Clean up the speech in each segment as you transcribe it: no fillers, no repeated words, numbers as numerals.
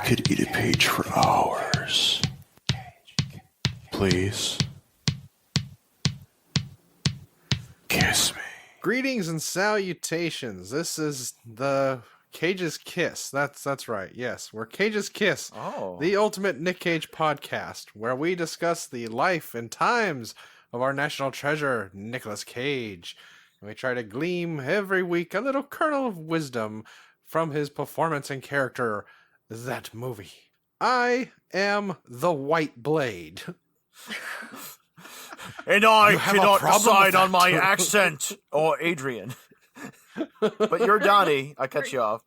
could eat a page for hours. Please. Kiss me. Greetings and salutations. This is the Cage's Kiss. That's right. Yes, we're Cage's Kiss. Oh. The ultimate Nick Cage podcast, where we discuss the life and times of our national treasure, Nicolas Cage. And we try to glean every week a little kernel of wisdom from his performance and character, that movie. I am the White Blade. And I have a cannot problem decide with on that? my accent or Adrian. But you're Donnie. I cut you off.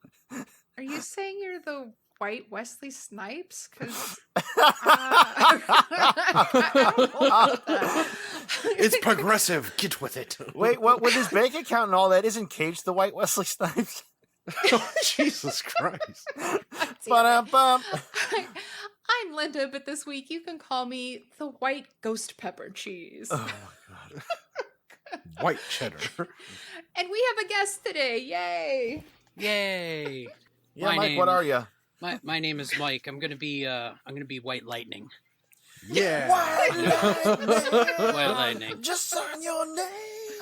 Are you saying you're the white Wesley Snipes? Because It's progressive. Get with it. Wait, what? With his bank account and all that, isn't Cage the white Wesley Snipes? Oh, Jesus Christ. Ba-dum-bum. I'm Linda, but this week you can call me the white ghost pepper cheese. Oh, my God. White cheddar. And we have a guest today. Yay! Yay! Yeah, My Mike, what name- are you? My name is Mike. I'm gonna be White Lightning. Yeah. White Lightning. Just sign your name.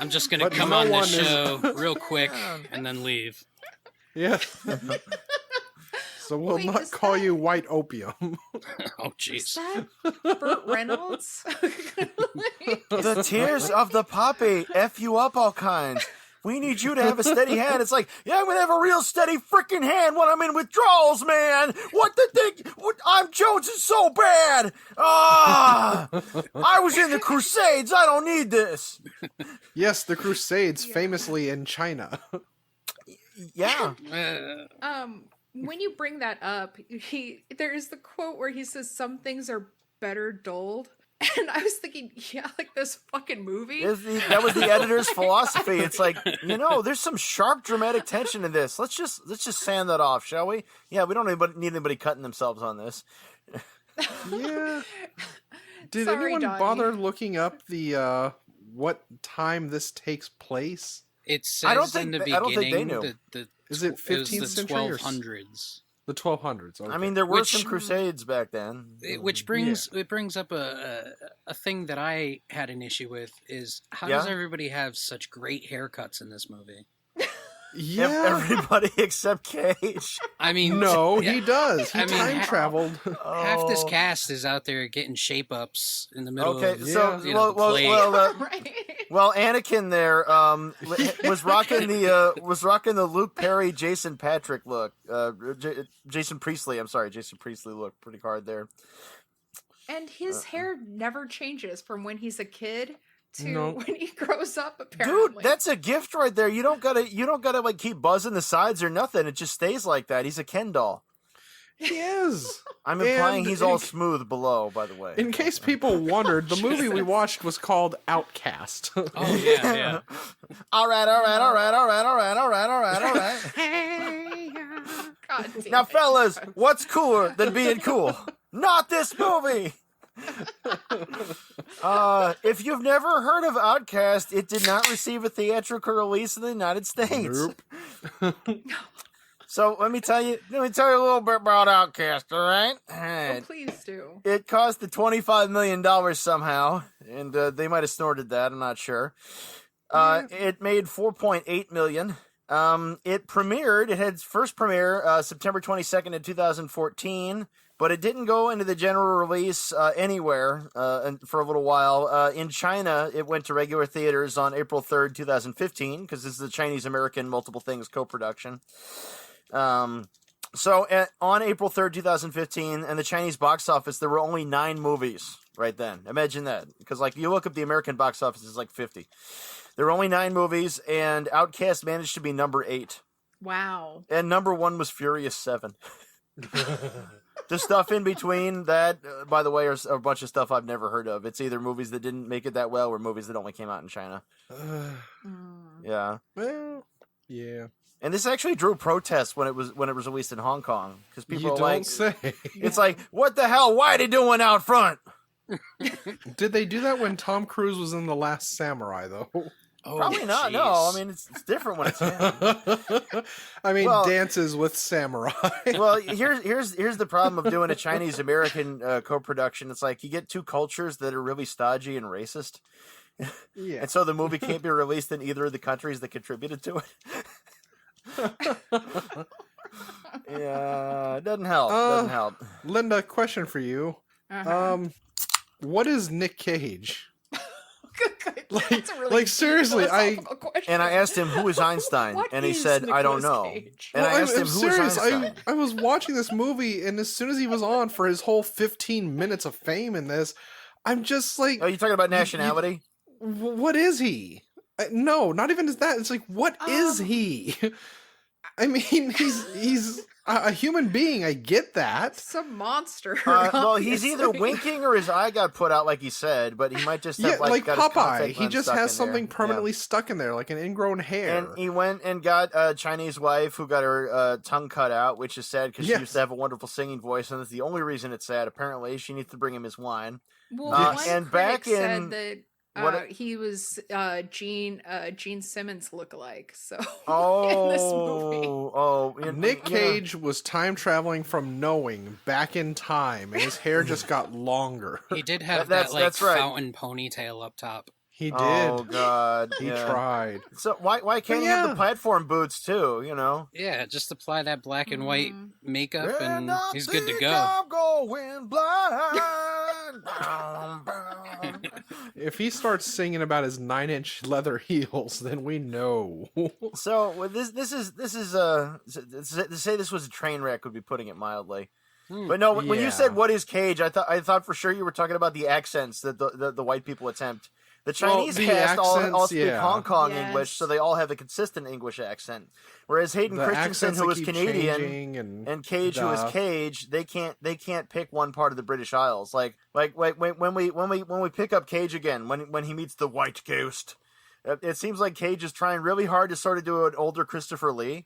I'm just gonna But come no on one this is- show real quick and then leave. Yeah. So we'll Wait, not is call that- you White Opium. Oh Is jeez. that Burt Reynolds? The tears of the poppy F you up all kinds. We need you to have a steady hand. It's like, yeah, I'm gonna have a real steady freaking hand when I'm in withdrawals, man. What the thing? I'm jonesing so bad. I was in the Crusades. I don't need this. Yes, the Crusades, Yeah. famously in China. Yeah. When you bring that up, there's the quote where he says some things are better dulled. And I was thinking, yeah, like this fucking movie. That was the editor's philosophy. It's like, there's some sharp dramatic tension in this. Let's just sand that off, shall we? Yeah, we don't need anybody cutting themselves on this. Yeah. Did Sorry, anyone Donnie. bother looking up the what time this takes place? It I don't says in think the they- I don't think they beginning knew. Is it it was 15th the century or 1200s. the 1200s? Okay. I mean, there were Which- some Crusades back then. Which brings up a thing that I had an issue with is how does Yeah? everybody have such great haircuts in this movie? yeah. Everybody except Cage. I mean, No, yeah, he does. He I mean, time traveled. half this Oh. cast is out there getting shape ups in the middle Okay, of so you know, the play. Right. Well, Anakin there was rocking the Luke Perry, Jason Patrick look. Jason Priestley. I'm sorry, Jason Priestley looked pretty hard there. And his hair never changes from when he's a kid to No. when he grows up, apparently. Dude, that's a gift right there. You don't gotta like keep buzzing the sides or nothing. It just stays like that. He's a Ken doll. He is. I'm implying And he's in all ca- smooth below, by the way. In case people wondered, the movie we watched was called Outcast. Oh yeah, yeah. All right. God damn Now, it. fellas, what's cooler than being cool? Not this movie. If you've never heard of Outcast, it did not receive a theatrical release in the United States. Nope. So let me tell you a little bit about Outcast. All right. Oh, please do. It cost the $25 million somehow, and they might have snorted that. I'm not sure. It made $4.8 million. It had its first premiere September 22nd in 2014, but it didn't go into the general release anywhere for a little while. In China, it went to regular theaters on April 3rd, 2015, because this is a Chinese-American multiple things co-production. So on April 3rd, 2015, and the Chinese box office, there were only 9 movies right then. Imagine that. Because, like, you look up the American box office, it's like 50. There were only 9 movies, and Outcast managed to be number 8. Wow. And number 1 was Furious 7. The stuff in between that, by the way, are a bunch of stuff I've never heard of. It's either movies that didn't make it that well or movies that only came out in China. Yeah. Well, yeah. And this actually drew protests when it was released in Hong Kong, because people You are don't like, say. it's like, what the hell? Why are they doing out front? Did they do that when Tom Cruise was in The Last Samurai, though? Oh, Probably not. No, I mean it's different when it's him. I mean, Well- dances with samurai. Well, here's the problem of doing a Chinese American co-production. It's like you get two cultures that are really stodgy and racist, Yeah. and so the movie can't be released in either of the countries that contributed to it. Yeah, it doesn't help. Doesn't help. Linda, question for you. Uh-huh. What is Nick Cage? That's a really like, deep seriously, philosophical question. And I asked him who is Einstein, What and he is said, "I don't Nicolas know." Cage? And I asked him, "Who is Einstein?" I was watching this movie, and as soon as he was on for his whole 15 minutes of fame in this, I'm just like, Oh, you talking about nationality? what is he? No, not even that. It's like, what is he? I mean, he's a human being. I get that. Some monster. Well, he's either obviously. winking or his eye got put out, like he said, but he might just have Yeah, like got his Popeye. contact He lens just stuck has in there. something Yeah. permanently stuck in there, like an ingrown hair. And he went and got a Chinese wife who got her tongue cut out, which is sad because she Yes. used to have a wonderful singing voice, and that's the only reason it's sad. Apparently, she needs to bring him his wine. Well, Yes. one And critic back in- said that what- he was Gene Simmons lookalike. So Oh, in this movie. Nick Cage was time traveling from knowing back in time, and his hair just got longer. He did have That's- that like that's right. fountain ponytail up top. He did. Oh God, He yeah. tried. So why can't he have yeah. the platform boots too? You know. Yeah, just apply that black and white makeup, and When I he's good to think go. I'm going blind. If he starts singing about his 9-inch leather heels, then we know. So well, this is to say this was a train wreck would be putting it mildly. But no, when Yeah. you said what is Cage, I thought for sure you were talking about the accents that the white people attempt. The Chinese the cast all accents, speak yeah. Hong Kong Yes. English, so they all have a consistent English accent. Whereas Hayden The Christensen, accents who that is keep Canadian, changing and Cage, who is stuff. Cage, they can't pick one part of the British Isles. Like when we pick up Cage again, when he meets the White Ghost, it seems like Cage is trying really hard to sort of do an older Christopher Lee.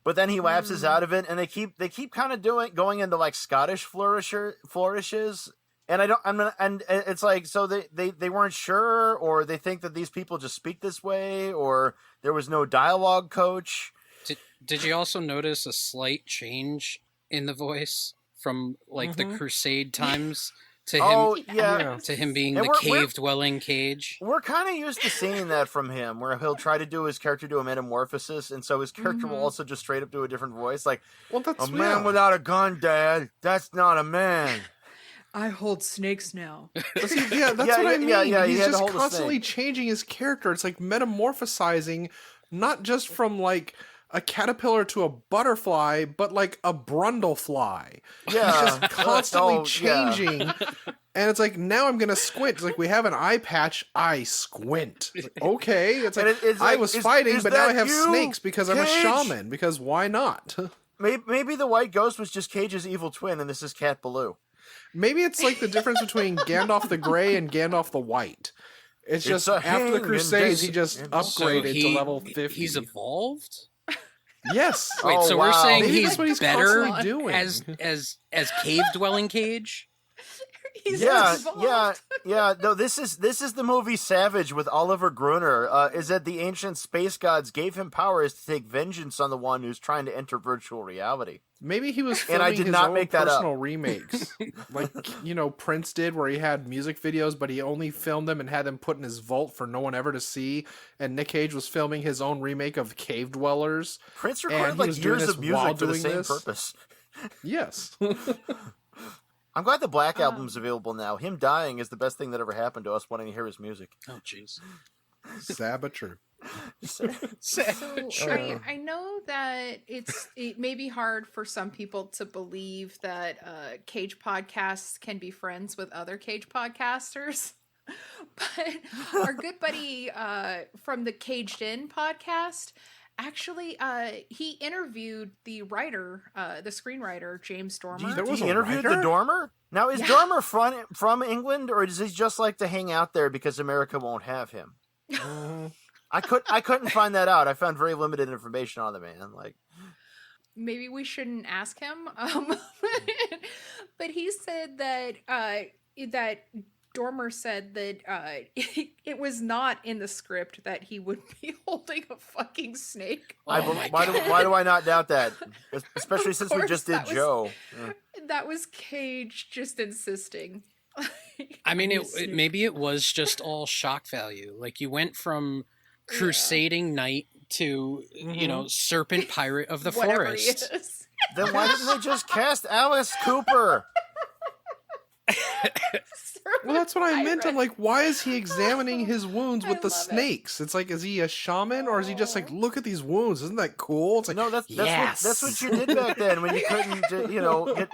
But then he lapses out of it, and they keep kind of going into like Scottish flourishes, and and it's like so they weren't sure, or they think that these people just speak this way, or there was no dialogue coach. Did you also notice a slight change in the voice from like the Crusade times to him? Oh yeah. Yeah. To him being And the cave-dwelling Cage. We're kind of used to seeing that from him, where he'll try to do his character do a metamorphosis, and so his character will also just straight up do a different voice, like Well, that's a man without a gun, Dad. That's not a man. I hold snakes now. Yeah, that's Yeah, what I yeah, mean. yeah, he He's had to just hold a constantly snake. changing his character. It's like metamorphosizing, not just from like a caterpillar to a butterfly, but like a brundlefly. Yeah, He's just constantly Oh, yeah. changing. And it's like, now I'm gonna squint. It's like, we have an eye patch, I squint. It's like, okay. It's like, And it's I like, was is- fighting, is but now I that have you, snakes because I'm a Cage? shaman. Because why not? Maybe the White Ghost was just Cage's evil twin, and this is Cat Ballou. Maybe it's like the difference between Gandalf the Gray and Gandalf the White. It's just a after the hanging Crusades, he days. just So upgraded to level 50. He's evolved? Yes. Wait, Oh, so we're wow. saying Maybe he's that's what he's better constantly doing. as cave-dwelling Cage? He's Yeah, evolved. yeah. No, this is the movie Savage with Oliver Gruner. Is that the ancient space gods gave him powers to take vengeance on the one who's trying to enter virtual reality. Maybe he was And filming I did his not own make that up. personal remakes. Like, Prince did, where he had music videos, but he only filmed them and had them put in his vault for no one ever to see. And Nick Cage was filming his own remake of Cave Dwellers. Prince And recorded he like was doing years this of while music for the doing same this. purpose. Yes. I'm glad the Black Album's available now. Him dying is the best thing that ever happened to us wanting to hear his music. Oh, jeez. Saboteur. So I know that it may be hard for some people to believe that Cage podcasts can be friends with other Cage podcasters. But our good buddy from the Caged In podcast, actually, he interviewed the writer, the screenwriter, James Dormer. There was He a interviewed writer? the Dormer? Now, is Yeah. Dormer from England, or does he just like to hang out there because America won't have him? I couldn't find that out. I found very limited information on the man. Like, Maybe we shouldn't ask him. But he said that that Dormer said that it was not in the script that he would be holding a fucking snake. Why do I not doubt that? Especially since we just did Joe. That was Cage just insisting. I mean, maybe it was just all shock value. Like, you went from crusading knight to, serpent pirate of the forest. Then why didn't they just cast Alice Cooper? Well, that's what I meant. I'm like, why is he examining his wounds with the snakes? It's like, is he a shaman or is he just like, look at these wounds? Isn't that cool? It's like, no, that's what you did back then when you couldn't,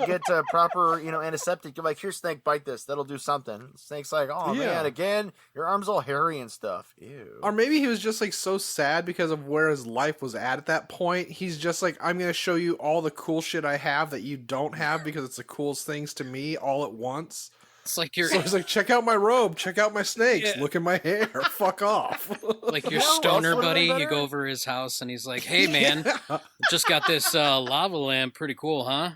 get proper, antiseptic. You're like, here, snake, bite this. That'll do something. Snake's like, oh man, again, your arm's all hairy and stuff. Ew. Or maybe he was just like so sad because of where his life was at that point. He's just like, I'm going to show you all the cool shit I have that you don't have because it's the coolest things to me all at once. It's like So he's like, check out my robe, check out my snakes, look at my hair, fuck off. Like your stoner buddy, you go over his house and he's like, hey man, just got this lava lamp, pretty cool, huh?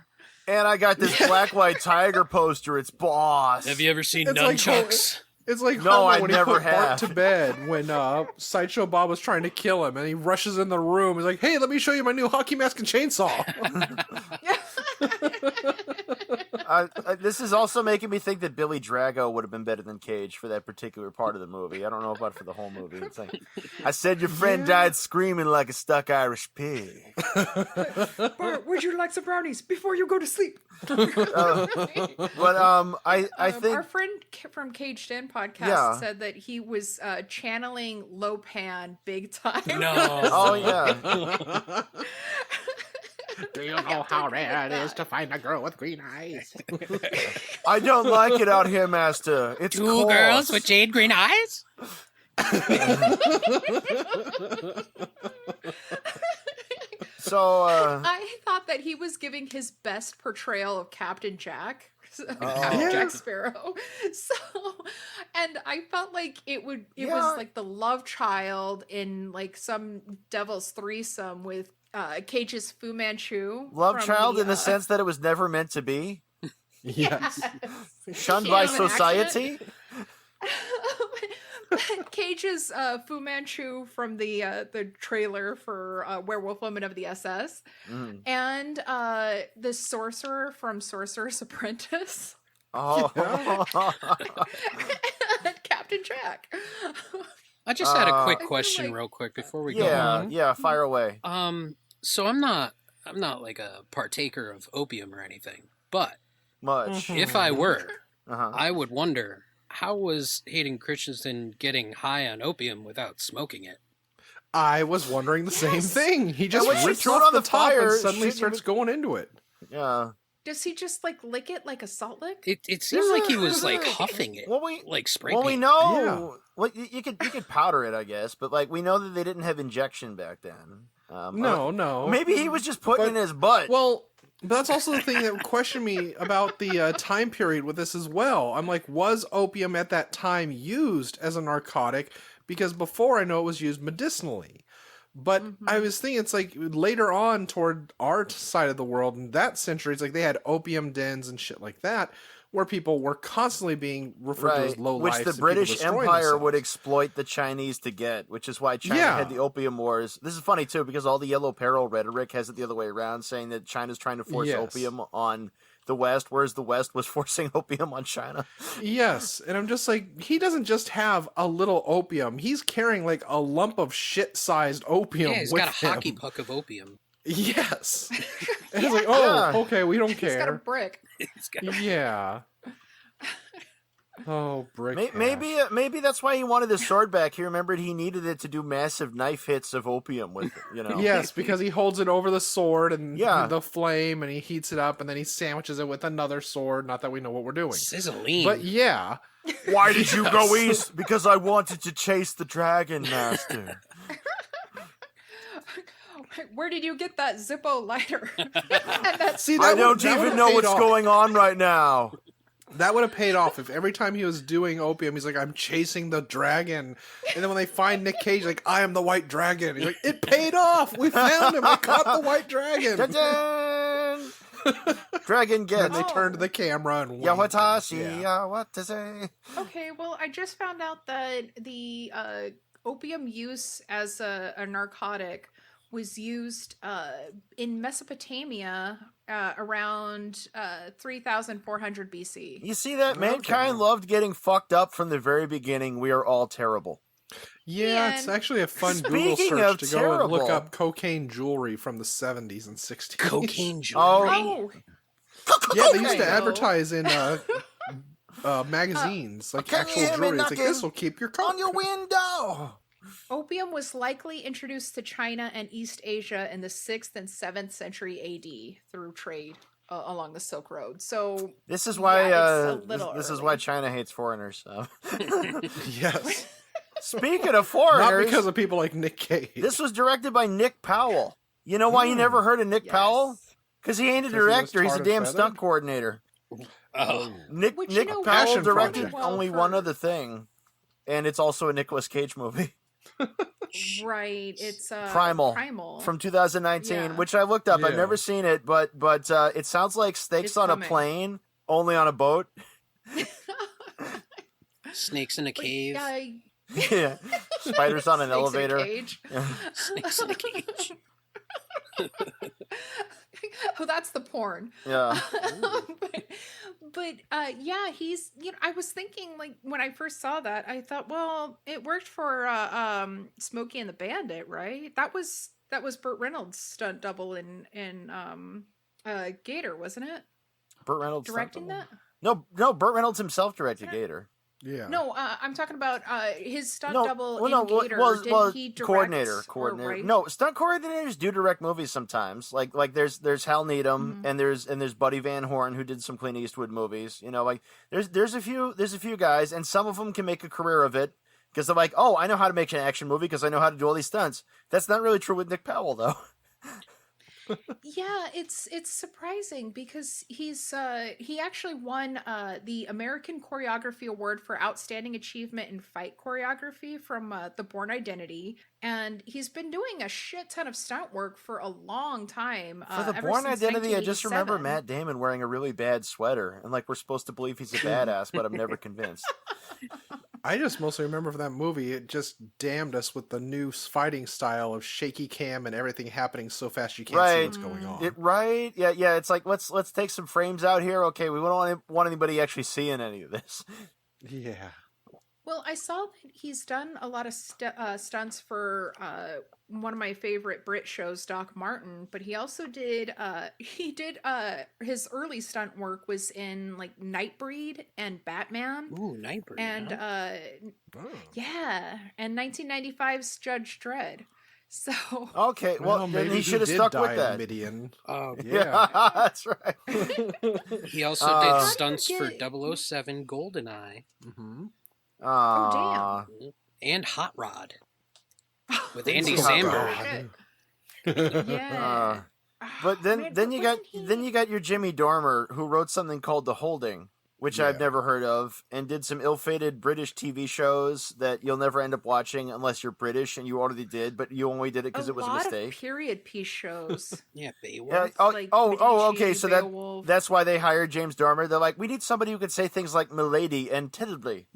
And I got this black white tiger poster, it's boss. Have you ever seen nunchucks? It's like no, Homer I when never he put Bart have. to bed when Sideshow Bob was trying to kill him, and he rushes in the room. He's like, "Hey, let me show you my new hockey mask and chainsaw." This is also making me think that Billy Drago would have been better than Cage for that particular part of the movie. I don't know about for the whole movie. It's like, I said your friend died screaming like a stuck Irish pig. Bart, would you like some brownies before you go to sleep? But I think our friend from Caged In podcast said that he was channeling Lopan big time. No. Oh yeah. Do you know how rare it is to find a girl with green eyes? I don't like it out here, Master. It's Two cold. girls with jade green eyes? So I thought that he was giving his best portrayal of Captain Jack. Captain Jack Sparrow. So, and I felt like it was like the love child in like some devil's threesome with Cage's Fu Manchu. love child in the sense that it was never meant to be. Yes. Shunned by society. Cage's Fu Manchu from the trailer for Werewolf Woman of the SS, and the sorcerer from Sorcerer's Apprentice. Oh, Captain Jack. I just had a quick I feel question like- real quick before we go on. yeah, fire away. So I'm not like a partaker of opium or anything, but Much. if I were, Uh-huh. I would wonder, how was Hayden Christensen getting high on opium without smoking it? I was wondering the same thing. He just when she rips threw it off on the the top fire, and suddenly shouldn't starts going into it. Yeah. Does he just like lick it like a salt lick? It seemed like he was like huffing it, like spray Well, we paint. know. Yeah. Well, you could powder it, I guess, but like we know that they didn't have injection back then. No. Maybe he was just putting it in his butt. Well, but that's also the thing that would question me about the time period with this as well. I'm like, was opium at that time used as a narcotic? Because before I know it was used medicinally. But I was thinking it's like later on toward our side of the world in that century, it's like they had opium dens and shit like that, where people were constantly being referred to as low which lives the and people British destroying Empire would themselves. exploit the Chinese to get, which is why China Yeah. had the Opium Wars. This is funny too, because all the Yellow Peril rhetoric has it the other way around, saying that China's trying to force Yes. opium on the West, whereas the West was forcing opium on China. Yes, and I'm just like, he doesn't just have a little opium. He's carrying like a lump of shit-sized opium Yeah, he's with got a hockey him. puck of opium. Yes. And it's like, oh, Yeah. okay, we don't He's got a care. brick. He's got Yeah. Oh, brick. Maybe that's why he wanted his sword back. He remembered he needed it to do massive knife hits of opium with it, Yes, because he holds it over the sword and Yeah. the flame, and he heats it up, and then he sandwiches it with another sword. Not that we know what we're doing, sizzling. but yeah. Why did you go east? Because I wanted to chase the dragon, master. Where did you get that Zippo lighter? And that's See, I that don't that even would've know paid what's off. going on right now. That would have paid off if every time he was doing opium, he's like, I'm chasing the dragon. And then when they find Nick Cage, like, I am the white dragon. He's like, it paid off. We found him. I caught the white dragon. Ta-da! Dragon Get. And they turn to the camera and wink. Yawatashi, Yeah. what to say? Okay, well, I just found out that the opium use as a narcotic was used in Mesopotamia around 3,400 BC. You see that? Mankind loved getting fucked up from the very beginning. We are all terrible. Yeah, it's actually a fun Google Speaking search of to go and look terrible- up cocaine jewelry from the 70s and 60s. Cocaine jewelry. Oh, Yeah, they used Okay. to advertise in magazines, like can you actual hear me jewelry. It's like, knocking this will keep your coke. On your window. opium was likely introduced to China and East Asia in the 6th and 7th century AD through trade along the Silk Road. So This is why yeah, it's a little this is early. why China hates foreigners. Yes. Speaking of foreigners, Not because of people like Nick Cage. this was directed by Nick Powell. You know why you never heard of Nick Powell? Because he ain't a 'Cause he was director. He's a tarred and damn feathered? stunt coordinator. Oh. Nick Which, you Nick know, Powell Passion directed project. Well only for- one other thing, and it's also a Nicolas Cage movie. right, it's Primal. From 2019, Yeah. which I looked up. I've Yeah. never seen it, but it sounds like Snakes It's on coming. a Plane, only on a boat. Snakes in a cave. Yeah, spiders on an Snakes in a elevator. cage. Snakes in a cage. Oh, that's the porn. Yeah, but yeah, he's, I was thinking, like, when I first saw that, I thought, well, it worked for Smokey and the Bandit, right? That was Burt Reynolds' stunt double in Gator, wasn't it? Burt Reynolds Directing that? No, Burt Reynolds himself directed Gator. Yeah. No, I'm talking about his stunt No, double well, no, in Gator. well, Did he direct coordinator. or write? No, stunt coordinators do direct movies sometimes. Like there's Hal Needham Mhm. and there's Buddy Van Horn who did some Clint Eastwood movies. You know, like there's a few guys, and some of them can make a career of it because they're like, oh, I know how to make an action movie because I know how to do all these stunts. That's not really true with Nick Powell though. Yeah, it's surprising because he actually won the American Choreography Award for Outstanding Achievement in Fight Choreography from The Bourne Identity, and he's been doing a shit ton of stunt work for a long time. For the ever Bourne since Identity, I just remember 1987. Matt Damon wearing a really bad sweater, and like we're supposed to believe he's a badass, but I'm never convinced. I just mostly remember from that movie, it just damned us with the new fighting style of shaky cam and everything happening so fast you can't see Right. what's going on. Right? Yeah. It's like let's take some frames out here. Okay, we don't want anybody actually seeing any of this. Yeah. Well, I saw that he's done a lot of stunts for one of my favorite Brit shows, Doc Martin, but he also did his early stunt work was in like Nightbreed and Batman. Ooh, Nightbreed. And huh? Oh. yeah, and 1995's Judge Dredd. So Okay, well, then maybe he should have did stuck die with in that. Midian. Oh, Yeah. That's right. he also Uh, did stunts for Get- 007 GoldenEye Mm-hmm. Aw. and Hot Rod with Didn't Andy see Hot Samberg. shit. Yeah. But then Man, then you got wasn't he- then you got your Jimmy Dormer who wrote something called The Holding, which I've Yeah. never heard of, and did some ill-fated British TV shows that you'll never end up watching unless you're British, and you already did, but you only did it because it was a lot mistake. Of period piece shows. Yeah, Yeah, Beowulf. Like okay. Medici, So Beowulf. that's why they hired James Dormer. They're like, we need somebody who could say things like "milady" and "terribly."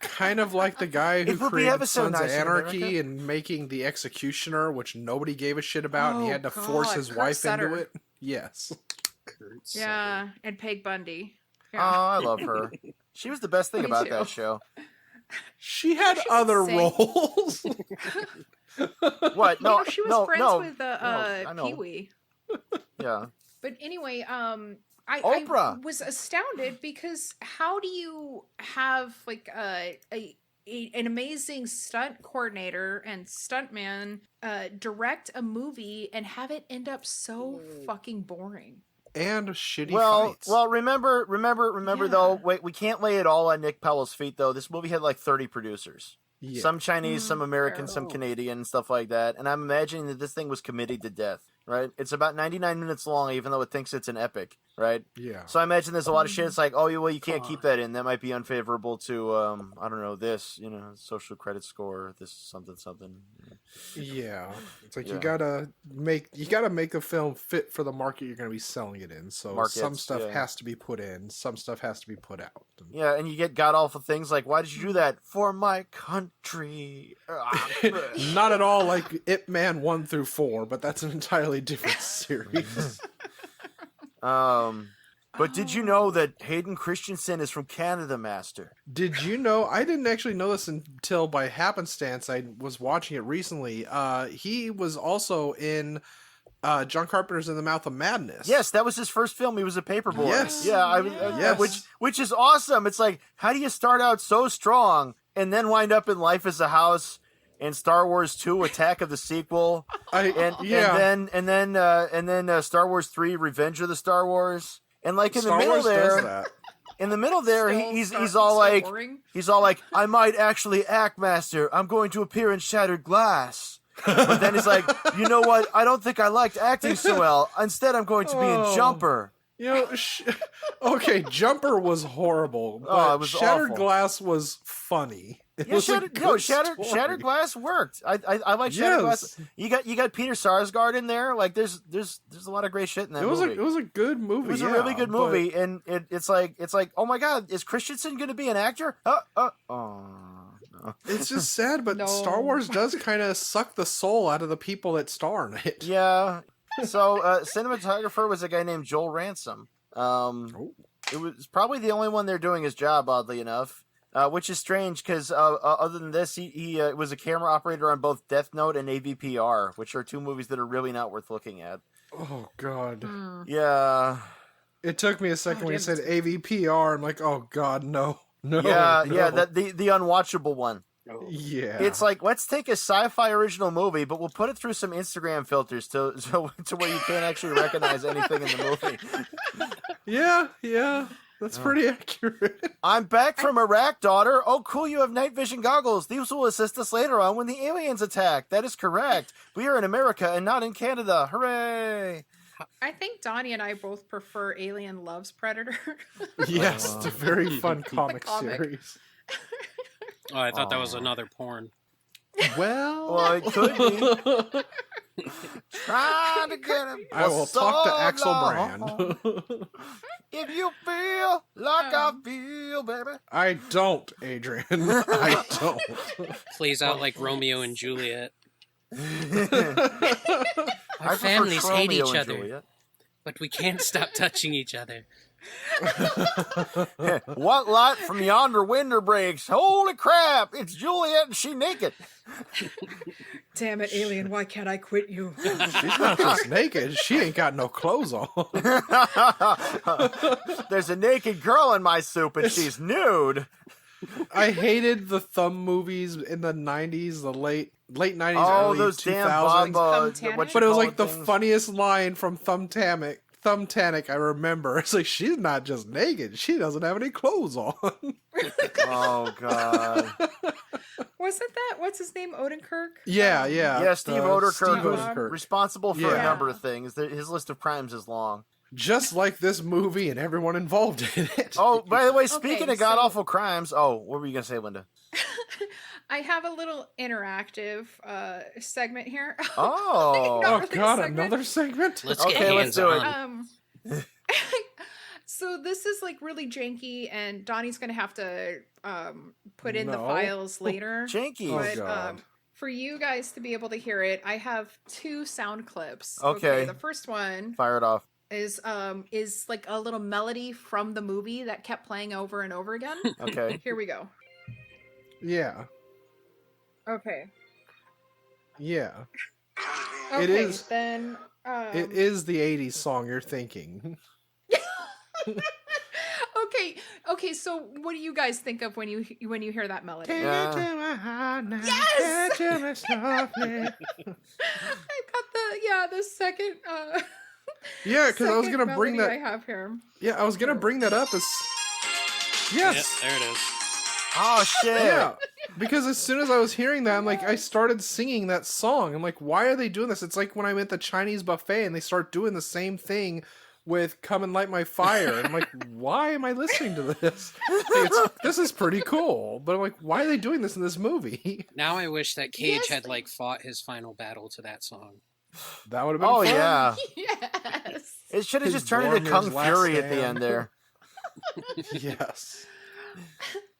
Kind of like the guy who It would be created ever so Sons of nice in Anarchy America. and making The Executioner, which nobody gave a shit about, and he Oh, had to force God, his Kurt wife Sutter. into it. Yes. Kurt Yeah, and Peg Bundy. Oh, Yeah. I love her. She was the best thing Me about too. that show. She had She's other insane. roles. What? No, She was no, friends no. with I know. Pee Wee. Yeah. But anyway, I Oprah. was astounded because how do you have like an amazing stunt coordinator and stuntman direct a movie and have it end up so fucking boring? And shitty Well, fights. remember Yeah. though. Wait, we can't lay it all on Nick Powell's feet though. This movie had like 30 producers. Yeah. Some Chinese, some American, fair. some Canadian, and stuff like that. And I'm imagining that this thing was committed to death. Right? It's about 99 minutes long, even though it thinks it's an epic. Right? Yeah. So I imagine there's a lot of shit. It's like, oh, well, you can't keep that in. That might be unfavorable to, I don't know, this, social credit score, this something. Yeah, it's like Yeah. you gotta make the film fit for the market you're gonna be selling it in. So some Markets, stuff yeah. has to be put in, some stuff has to be put out. Yeah, and you get god awful things like, "Why did you do that for my country?" Not at all like Ip Man 1 through 4, but that's an entirely different series. But did you know that Hayden Christensen is from Canada, Master? Did you know? I didn't actually know this until by happenstance. I was watching it recently. He was also in John Carpenter's In the Mouth of Madness. Yes, that was his first film. He was a paperboy. Yes. Yeah, Yes. which is awesome. It's like, how do you start out so strong and then wind up in Life as a House and Star Wars 2 Attack of the Sequel and then Star Wars 3 Revenge of the Star Wars. And like in Star the middle Wars does there, that. in the middle there, Still he's all like, boring. I might actually act, Master. I'm going to appear in Shattered Glass. But then he's like, you know what? I don't think I liked acting so well. Instead, I'm going to be in Jumper. You know, okay, Jumper was horrible, but Oh, it was Shattered awful. Glass was funny. It Yeah, was a good story. Shattered Glass worked. I like Shattered Glass. You got Peter Sarsgaard in there. Like there's a lot of great shit in that movie. It was a good movie. It was a yeah, really good but- movie, and it's like, oh my god, is Christensen going to be an actor? No. It's just sad, but No. Star Wars does kind of suck the soul out of the people that star in it. Yeah. So cinematographer was a guy named Joel Ransom. It was probably the only one they're doing his job, oddly enough. Which is strange because other than this, he was a camera operator on both Death Note and AVPR, which are two movies that are really not worth looking at. Oh God! Yeah, It took me a second when you damn said AVPR. I'm like, oh God, no. yeah. No. That the unwatchable one. Yeah. It's like, let's take a sci-fi original movie, but we'll put it through some Instagram filters to where you can't actually recognize anything in the movie. Yeah. That's pretty accurate. I'm back from Iraq, daughter. Oh, cool, you have night vision goggles. These will assist us later on when the aliens attack. That is correct. We are in America and not in Canada. Hooray! I think Donnie and I both prefer Alien Loves Predator. Yes, it's a very fun comic comic. series. Oh, I thought that was another porn. Well, it could be. Trying to get him. I will talk to Axel long. Brand. If you feel like I feel, baby. I don't, Adrian. I don't. Plays out like Romeo and Juliet. I Our prefer families hate Romeo each and other, Juliet. but we can't stop touching each other. What light from yonder window breaks? Holy crap! It's Juliet and she naked. Damn it, Alien! Why can't I quit you? She's not just naked. She ain't got no clothes on. There's a naked girl in my soup and she's nude. I hated the Thumb movies in the 90s, the late 90s, Oh, early those 2000s. damn Bob. Thumbtanic? But it was like the funniest line from Thumbtanic I remember. It's like, she's not just naked. She doesn't have any clothes on. Oh god. Wasn't that what's his name? Odenkirk? Yeah. Yeah, Steve Oderkirk Steve was Odenkirk. responsible for a Yeah. number of things. His list of crimes is long. Just like this movie and everyone involved in it. Oh, by the way, speaking Okay, of god so- awful crimes, what were you gonna say, Linda? I have a little interactive segment here. Oh, Not Oh really a God, segment. another segment? Let's Okay, get let's hands do it. on. So this is like really janky, and Donnie's gonna have to put in the No. files later. janky. Oh, But God. for you guys to be able to hear it, I have 2 sound clips. Okay. The first one Fire it off. is like a little melody from the movie that kept playing over and over again. Okay. Here we go. Yeah. Okay. Yeah. Okay, It is- then. It is the 80s song you're thinking. Okay. So, what do you guys think of when you hear that melody? Yeah. Yes! I've got the second. Yeah, because I was second gonna bring melody that. I have here. Yeah, I was gonna bring that up as. Yep, Yes. there it is. Oh shit. Yeah. Because as soon as I was hearing that, I'm like, I started singing that song. I'm like, why are they doing this? It's like when I'm at the Chinese buffet and they start doing the same thing with "Come and Light My Fire," and I'm like, why am I listening to this? This is pretty cool, but I'm like, why are they doing this in this movie? Now I wish that Cage had like fought his final battle to that song. That would have been Oh fun. yeah, Yes. it should have His just turned into Kung Warrior's Last Fury at the Stand. end there. Yes.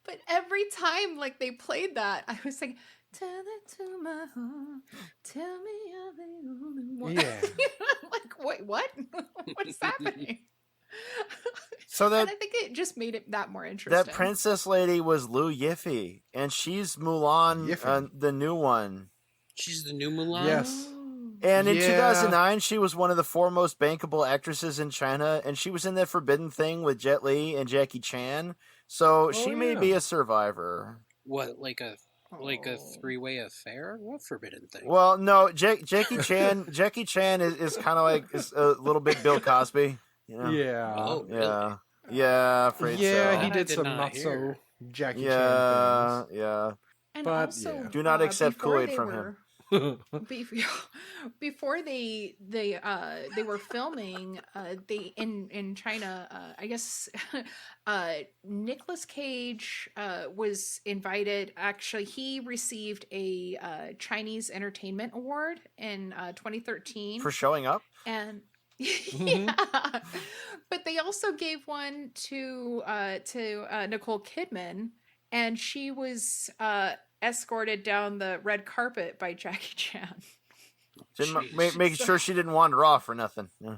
But every time like they played that, I was like, "Tell it to my heart, tell me you're the only one." Yeah. I'm like, wait, what? What is happening? So And that I think it just made it that more interesting. that princess lady was Liu Yifei, and she's Mulan, Yifei. the new one. She's the new Mulan. Yes. And in Yeah. 2009, she was one of the foremost bankable actresses in China, and she was in that Forbidden Thing with Jet Li and Jackie Chan. So she may yeah. be a survivor. What, like a Oh. three-way affair? What forbidden thing? Well, no, Jackie Chan. Jackie Chan is kind of like is a little bit Bill Cosby. You know? Yeah. Oh, really? Yeah. Yeah, afraid Yeah, so. he That I did did some not not so hear. Jackie Yeah, Chan yeah. And But, also, yeah. Do not accept before Kool-Aid they from were- things. before they were filming they in China, I guess Nicolas Cage was invited. Actually, he received a Chinese Entertainment Award in 2013 For showing up. and Mhm. yeah. But they also gave one to Nicole Kidman, and she was escorted down the red carpet by Jackie Chan. Jeez. Making sure she didn't wander off or nothing. Yeah.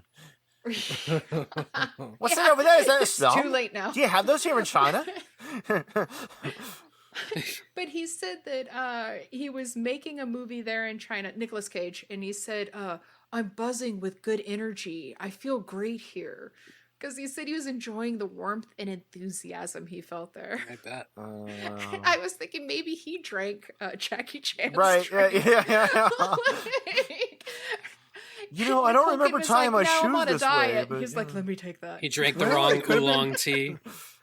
What's that over there? Is that a It's slum? too late now. Do you have those here in China? But he said that he was making a movie there in China, Nicolas Cage, and he said, "I'm buzzing with good energy. I feel great here." Because he said he was enjoying the warmth and enthusiasm he felt there. I bet. And I was thinking maybe he drank Jackie Chan's Right, yeah, drink. yeah. Like, You know, I don't Nicole remember Kidman's tying my like, "Now I'm shoes on a this way, diet." but, He's you like, know. "Let me take that." He drank the Well, wrong it could've been- oolong tea.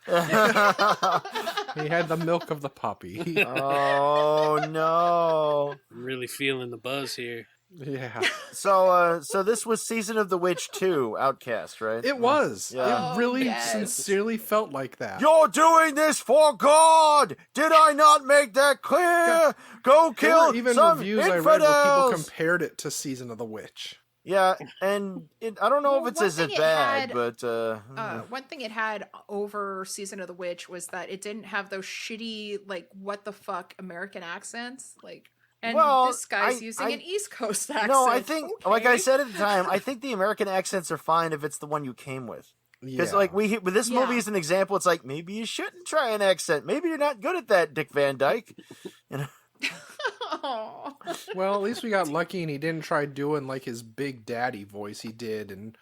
He had the milk of the puppy. Oh no! I'm really feeling the buzz here. Yeah. So this was Season of the Witch 2, Outcast, right? It was. Yeah. It really yes. sincerely felt like that. You're doing this for God! Did I not make that clear? Go There kill were even some reviews infidels! I read where people compared it to Season of the Witch. Yeah, and I don't know Well, if it's one as thing it bad, had- but One thing it had over Season of the Witch was that it didn't have those shitty, like, what the fuck American accents. Like, and Well, this guy's I- using I- an East Coast accent. no, I think, like I Okay. said at the time, I think the American accents are fine if it's the one you came with. Because, Yeah. like, with this movie Yeah. as an example, it's like, maybe you shouldn't try an accent. Maybe you're not good at that, Dick Van Dyke. You know? Aw. Well, at least we got lucky and he didn't try doing like his Big Daddy voice he did. And,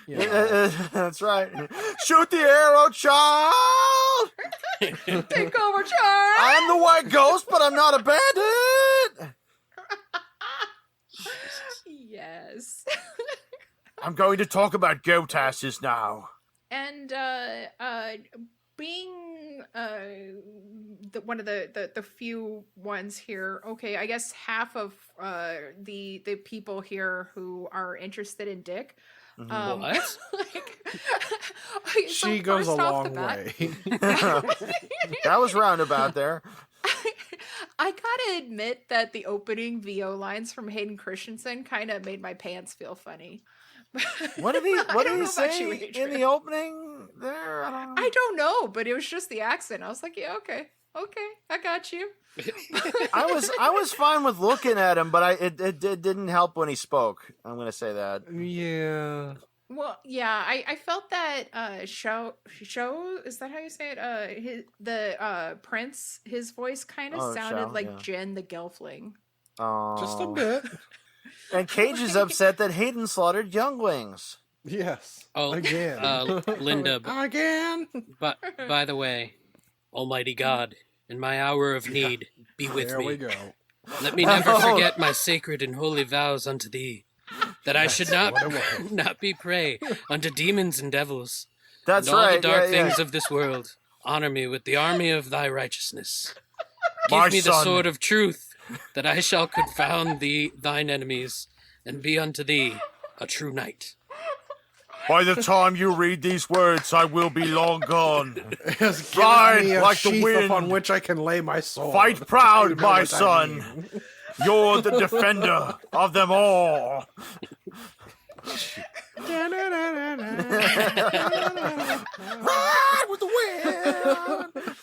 you know. That's right. Shoot the arrow, child! Take over, Charles. I'm the white ghost, but I'm not a bandit! Yes. I'm going to talk about goat asses now. And being one of the few ones here, okay, I guess half of the people here who are interested in Dick. Mm-hmm. What? Like, okay, so She goes a first off long the bat- way. That was roundabout there. I gotta admit that the opening VO lines from Hayden Christensen kind of made my pants feel funny. What did he I don't know say about you, in Adrian. the opening there? I don't know, but it was just the accent. I was like, yeah, okay, I got you. I was fine with looking at him, but it didn't help when he spoke. I'm gonna say that. Yeah. Well, yeah, I felt that show is that how you say it? The Prince, his voice kind of Oh, sounded Shao, like yeah. Jen the Gelfling. Just a Oh. bit. And Cage is upset that Hayden slaughtered younglings. Yes. Oh, Again. Linda, Again. but by the way, Almighty God, in my hour of need, be with There me. we go. Let me never forget my sacred and holy vows unto thee, that I should not, what it was. not be prey unto demons and devils, That's and all right. the dark yeah, yeah. things of this world. Honor me with the army of thy righteousness. Give My me the son. sword of truth, that I shall confound thine enemies, and be unto thee a true knight. By the time you read these words, I will be long gone. Has Ride given me a like the sheath wind. upon which I can lay my sword. Fight You proud, know my what I son. mean. You're the defender of them all. Ride with the wind.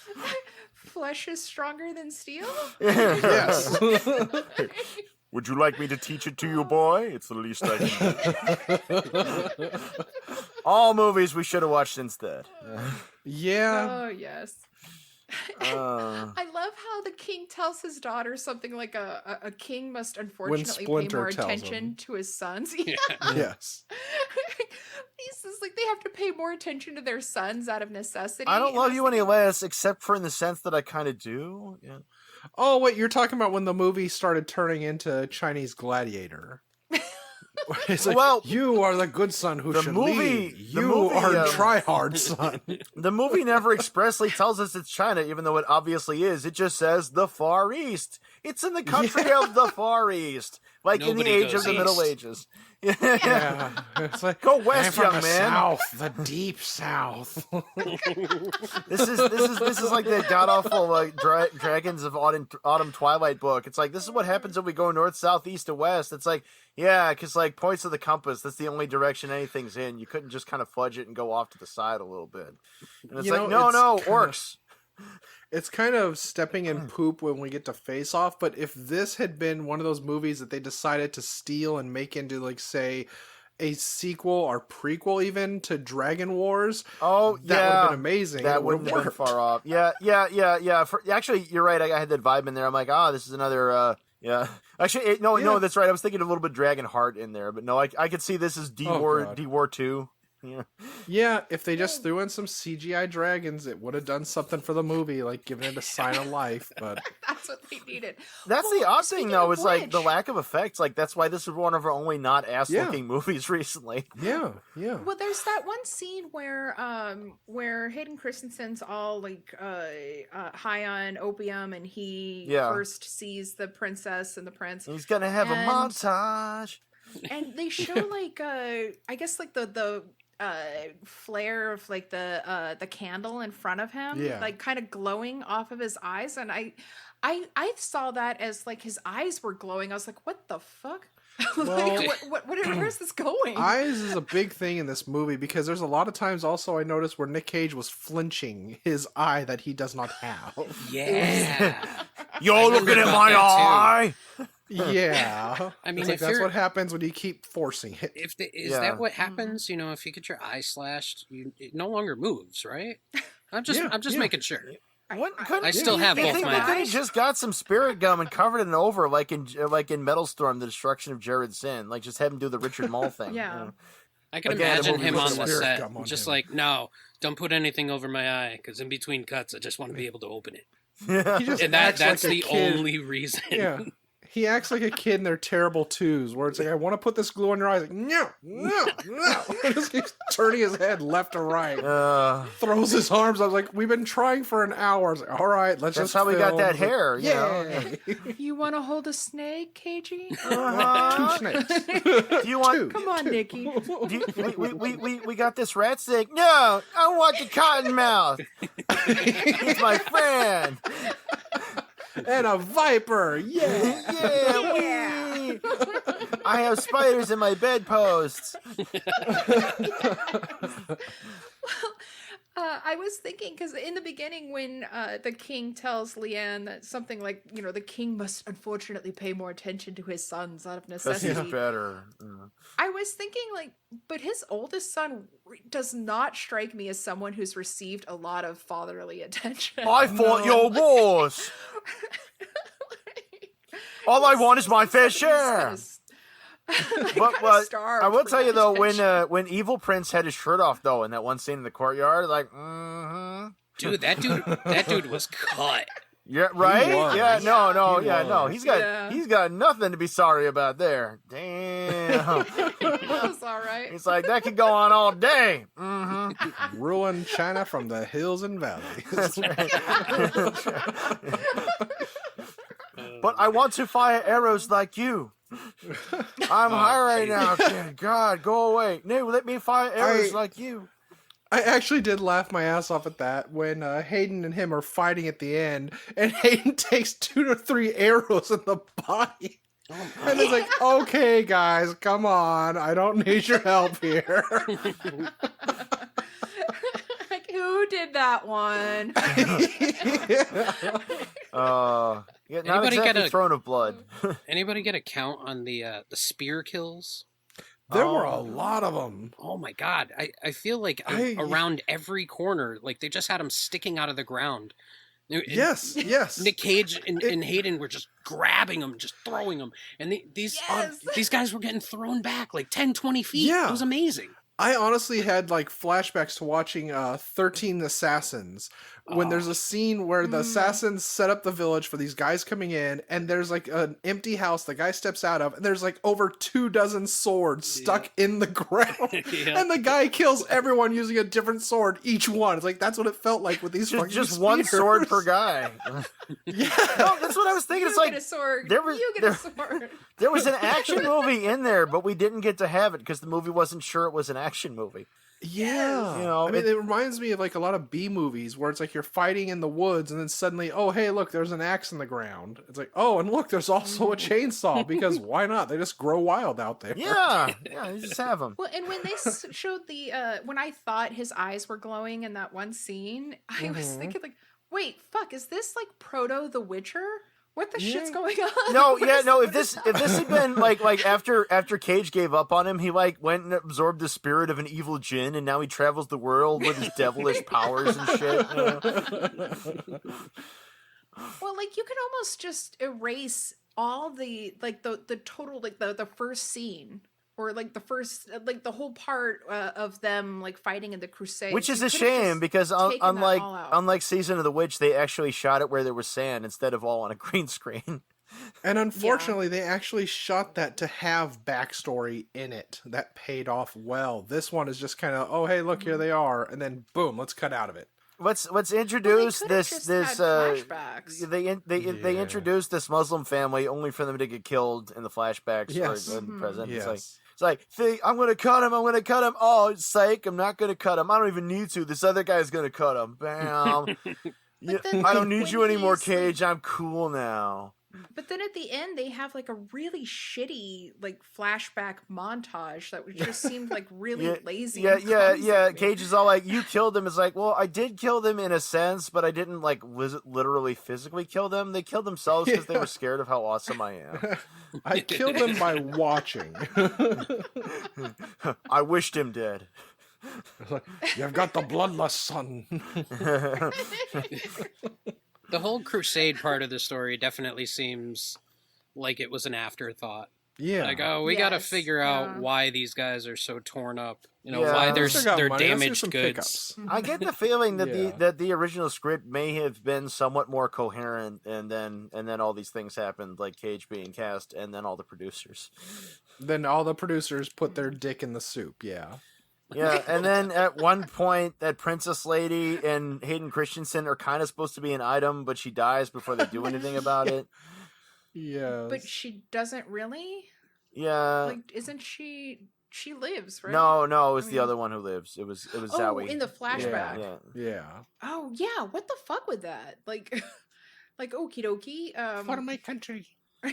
Flesh is stronger than steel? Yes. Would you like me to teach it to you, boy? It's the least I can do. All movies we should have watched instead. Yeah. Oh, yes. I love how the king tells his daughter something like a king must unfortunately pay Splinter more tells attention him. to his sons. Yes. He's just like, they have to pay more attention to their sons out of necessity. I don't And love was you any thinking, less, except for in the sense that I kind of do. Yeah. Oh, wait, you're talking about when the movie started turning into Chinese Gladiator. It's like, Well, you are the good son who the should movie- lead. the You movie, are try-hard son. The movie never expressly tells us it's China, even though it obviously is. It just says the Far East. It's in the country of the Far East, like in Nobody the age of goes the Middle east. Ages. Yeah. It's like, Go west, I'm from young the man. South, the deep South. This is like the god awful like Dragons of Autumn Twilight book. It's like, this is what happens if we go north, south, east, to west. It's like, yeah, because like points of the compass, that's the only direction anything's in. You couldn't just kind of fudge it and go off to the side a little bit. And it's You like, know, no, it's kinda- orcs. It's kind of stepping in poop when we get to Face Off, but if this had been one of those movies that they decided to steal and make into, like, say, a sequel or prequel even to Dragon Wars, Oh, that would have been amazing. That It wouldn't have been worked. far off. Yeah. Actually, you're right. I had that vibe in there. I'm like, this is another. Yeah. Actually, no, that's right. I was thinking a little bit Dragon Heart in there, but no, I could see this as God. D-War 2. Yeah. Yeah, if they just threw in some CGI dragons, it would have done something for the movie, like giving it a sign of life, but... That's what they needed. That's Well, the odd speaking thing, though, of is like the which- lack of effects. Like, that's why this is one of our only not ass-looking movies recently. Yeah. Well, there's that one scene where Hayden Christensen's all like high on opium, and he first sees the princess and the prince, He's gonna have a And- montage. and they show like I guess like the flare of like the candle in front of him, Yeah. like kind of glowing off of his eyes, and I saw that as like his eyes were glowing. I was like, what the fuck? Well- like, where's this going? Eyes is a big thing in this movie because there's a lot of times also I noticed where Nick Cage was flinching his eye that he does not have. Yeah. You're looking at my eye. Yeah. I mean, It's like, if that's you're- what happens when you keep forcing it. Is Yeah. that what happens? You know, if you get your eye slashed, it no longer moves, right? I'm just making sure. I still have both my They eyes. just got some spirit gum and covered it over, like in Metalstorm, the destruction of Jared Sin. Like, just have him do the Richard Mall thing. Yeah. You know? I can Again, imagine the movie him was on the spirit set, gum on just him. like, no, don't put anything over my eye, because in between cuts, I just want to be able to open it. He just And acts that's like a the kid. only reason. Yeah. He acts like a kid in their terrible twos, where it's like, I want to put this glue on your eyes. Like, no. Just keeps turning his head left to right. Throws his arms. I was like, we've been trying for an hour. I was like, all right, let's That's just how we got film. that I was like, hair, you know? Yay. You want to hold a snake, KG? Two snakes. Do you want? Come on, Nikki. We got this rat snake. No, I want the cottonmouth. He's my friend. And a viper. Yeah. Yeah. I have spiders in my bedposts. I was thinking, because in the beginning when the king tells Leanne that something like, the king must unfortunately pay more attention to his sons out of Because necessity. he's better. I was thinking but his oldest son does not strike me as someone who's received a lot of fatherly attention. I fought your wars. All I want is my fair share. But I will tell you though, when Evil Prince had his shirt off though in that one scene in the courtyard, like, Dude, that dude was cut. yeah, right, was. yeah, no, He yeah, no, was. he's got nothing to be sorry about there. Damn, That's all right. it's like that could go on all day. Ruin China from the hills and valleys. That's right. But I want to fire arrows like you. I'm high right now, kid. God, go away. No, let me fire arrows like you. I actually did laugh my ass off at that when Hayden and him are fighting at the end, and Hayden takes 2 to 3 arrows in the body. And it's like, okay, guys, come on. I don't need your help here. Like, who did that one? Not exactly Throne of Blood. Anybody get a count on the spear kills? There were a lot of them. Oh my god! I feel like around every corner, like they just had them sticking out of the ground. Yes. Nick Cage and Hayden were just grabbing them, just throwing them, and these guys were getting thrown back like 10, 20 feet. Yeah. It was amazing. I honestly had like flashbacks to watching 13 Assassins when there's a scene where the assassins set up the village for these guys coming in, and there's like an empty house the guy steps out of, and there's like over 24 swords stuck in the ground. And the guy kills everyone using a different sword each one. It's like that's what it felt like with these fucking just spears. one sword per guy. Yeah. No, that's what I was thinking. You it's like get a sword. you get a sword. There was an action movie in there, but we didn't get to have it because the movie wasn't sure it was an action movie. Yeah. You know, I mean, it reminds me of like a lot of B movies where it's like you're fighting in the woods and then suddenly, oh, hey, look, there's an axe in the ground. It's like, oh, and look, there's also a chainsaw because why not? They just grow wild out there. Yeah, you just have them. Well, and when they showed the, when I thought his eyes were glowing in that one scene, I was thinking like, wait, fuck, is this like Proto the Witcher? What the shit's going on? No, if this had been like after Cage gave up on him, he like went and absorbed the spirit of an evil djinn, and now he travels the world with his devilish powers and shit. You know? Well, like you can almost just erase all the like the total like the first scene. Or like the first, like the whole part of them like fighting in the Crusades, which is a shame because unlike Season of the Witch, they actually shot it where there was sand instead of all on a green screen. And unfortunately, they actually shot that to have backstory in it that paid off well. This one is just kind of, oh hey, look, here they are, and then boom, let's cut out of it. Let's introduce this flashbacks. They introduced this Muslim family only for them to get killed in the flashbacks or in the present. Yes. It's like, see, I'm going to cut him. Oh, psych, I'm not going to cut him. I don't even need to. This other guy's going to cut him. Bam. I don't need you anymore, Cage. I'm cool now. But then at the end, they have like a really shitty like flashback montage that just seemed like really lazy. Yeah. Cage is all like, "You killed him." It's like, well, I did kill them in a sense, but I didn't like literally physically kill them. They killed themselves because they were scared of how awesome I am. I killed them by watching. I wished him dead. You've got the bloodlust son. The whole crusade part of the story definitely seems like it was an afterthought. Yeah. Like, oh, we got to figure out why these guys are so torn up. You know, why they're damaged goods. I get the feeling that the original script may have been somewhat more coherent, and then all these things happened, like Cage being cast, and then all the producers. Then all the producers put their dick in the soup. Yeah. Yeah, and then at one point, that princess lady and Hayden Christensen are kind of supposed to be an item, but she dies before they do anything about it. Yeah. But she doesn't really? Yeah. Like, isn't she... She lives, right? No, it was the other one who lives. It was Zowie. In the flashback. Yeah. Oh, yeah. What the fuck with that? Like okie dokie. For my country.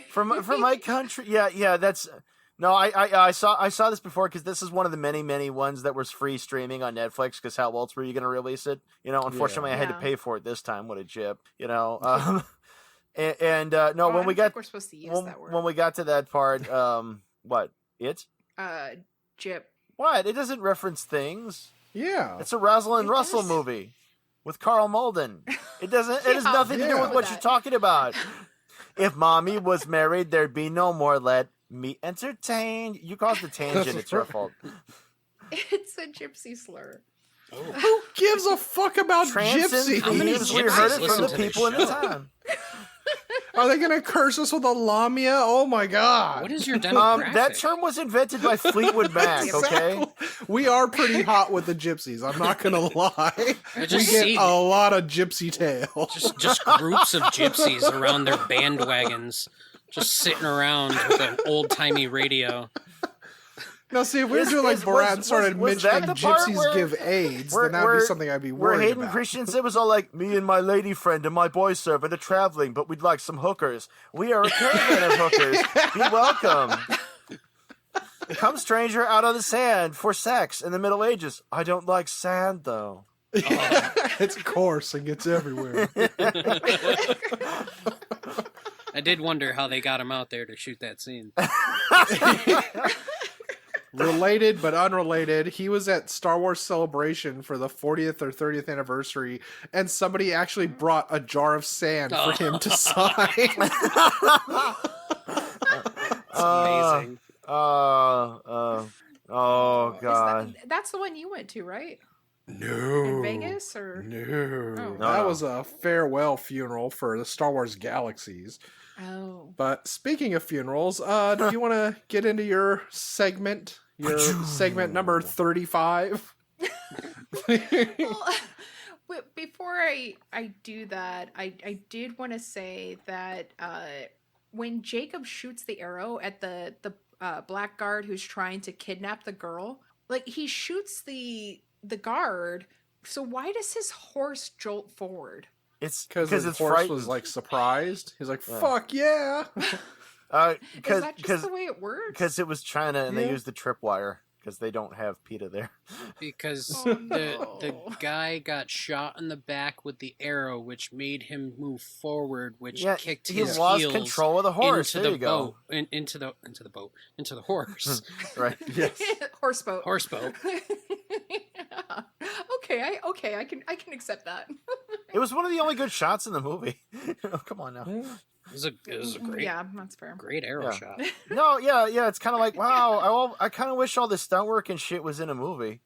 For my country. Yeah, that's... No, I saw this before because this is one of the many ones that was free streaming on Netflix. Because how else were you going to release it? You know, unfortunately, I had to pay for it this time. What a jip! You know, when we got we're supposed to use that word. When we got to that part, what it? Jip. What? It doesn't reference things. Yeah, it's a Rosalind Russell movie with Carl Malden. It doesn't. It has nothing to do with what you're talking about. If mommy was married, there'd be no more Let Me Entertain. You caused the tangent. It's your fault. It's a gypsy slur. Oh. Who gives a fuck about gypsy? How many we heard it from the people in the time. Are they going to curse us with a lamia? Oh my god! What is your demographic? That term was invented by Fleetwood Mac. Okay, we are pretty hot with the gypsies. I'm not going to lie. We get a lot of gypsy tales. Just groups of gypsies around their bandwagons. just sitting around with an old-timey radio. Now, see, if we were doing like Borat and started mentioning gypsies give AIDS, then that would be something I'd be worried where Hayden about. Christensen was all like, me and my lady friend and my boy servant are traveling, but we'd like some hookers. We are a caravan of hookers. Be welcome. Come, stranger, out of the sand for sex in the Middle Ages. I don't like sand, though. It's coarse and gets everywhere. I did wonder how they got him out there to shoot that scene. Related but unrelated, he was at Star Wars Celebration for the 40th or 30th anniversary, and somebody actually brought a jar of sand for him to sign. It's amazing. Oh, God. That's the one you went to, right? No. In Vegas? Or No. Oh. That was a farewell funeral for the Star Wars Galaxies. Oh. But speaking of funerals, do you want to get into your segment? Your segment number 35? Well, before I do that, I did want to say that when Jacob shoots the arrow at the blackguard who's trying to kidnap the girl, like, he shoots the guard, so why does his horse jolt forward? It's because his horse was like surprised. He's like, "Fuck yeah!" Is that just the way it works? Because it was China and they used the tripwire because they don't have PETA there. Because no. the guy got shot in the back with the arrow, which made him move forward, which kicked his lost heels control of the horse. into there the you boat, go. into the horse. Right. Yes. Horse boat. Horse boat. Okay, I can accept that. It was one of the only good shots in the movie. Come on now. It was a great, that's fair. great arrow shot. No, yeah. It's kind of like, wow. I kind of wish all this stunt work and shit was in a movie.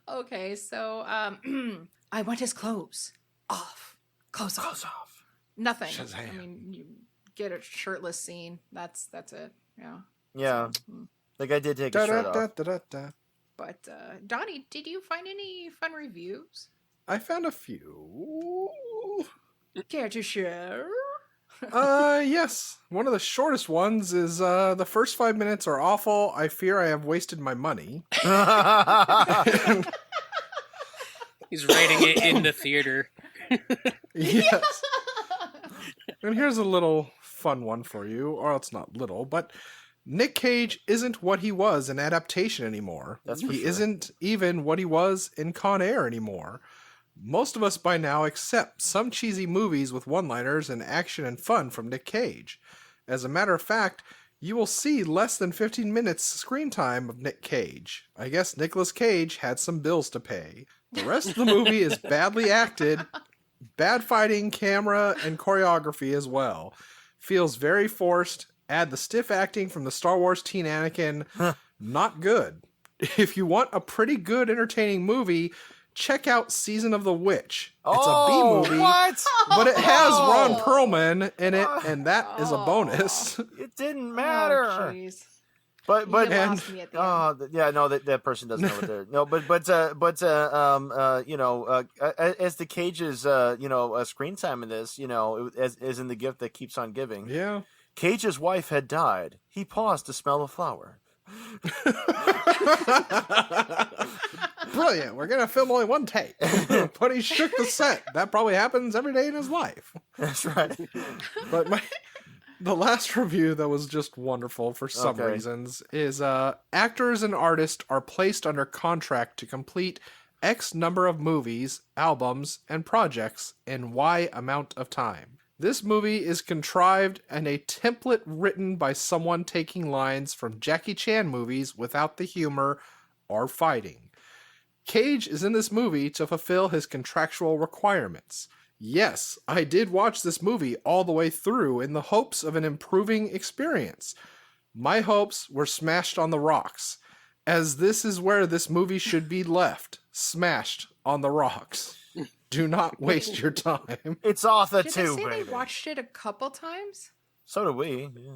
Okay, so I want his clothes off. Clothes off. Nothing. Shazam. I mean, you get a shirtless scene. That's it. Yeah. Yeah. Like, I did take a shirt off. But Donnie, did you find any fun reviews? I found a few. Care to share? Yes. One of the shortest ones is the first 5 minutes are awful. I fear I have wasted my money. He's writing it in the theater. Yes. And here's a little fun one for you, or it's not little, but Nick Cage isn't what he was in Adaptation anymore. That's for he sure. isn't even what he was in Con Air anymore. Most of us by now accept some cheesy movies with one-liners and action and fun from Nick Cage. As a matter of fact, you will see less than 15 minutes screen time of Nick Cage. I guess Nicolas Cage had some bills to pay. The rest of the movie is badly acted, bad fighting, camera, and choreography as well. Feels very forced. Add the stiff acting from the Star Wars teen Anakin. Not good. If you want a pretty good, entertaining movie, check out Season of the Witch. It's a B movie, What? but it has Ron Perlman in it, and that is a bonus. It didn't matter. Oh, jeez. But You lost me at the end. yeah, no, that person doesn't know what they're as the Cage's screen time in this, as in The Gift That Keeps on Giving. Yeah. Cage's wife had died. He paused to smell a flower. Brilliant. We're going to film only one take. But he shook the set. That probably happens every day in his life. That's right. But the last review that was just wonderful for some reasons is actors and artists are placed under contract to complete X number of movies, albums, and projects in Y amount of time. This movie is contrived and a template written by someone taking lines from Jackie Chan movies without the humor or fighting. Cage is in this movie to fulfill his contractual requirements. Yes, I did watch this movie all the way through in the hopes of an improving experience. My hopes were smashed on the rocks, as this is where this movie should be left, smashed on the rocks. Do not waste your time. It's off the Did tube, they say baby. they watched it a couple times? So do we. Yeah.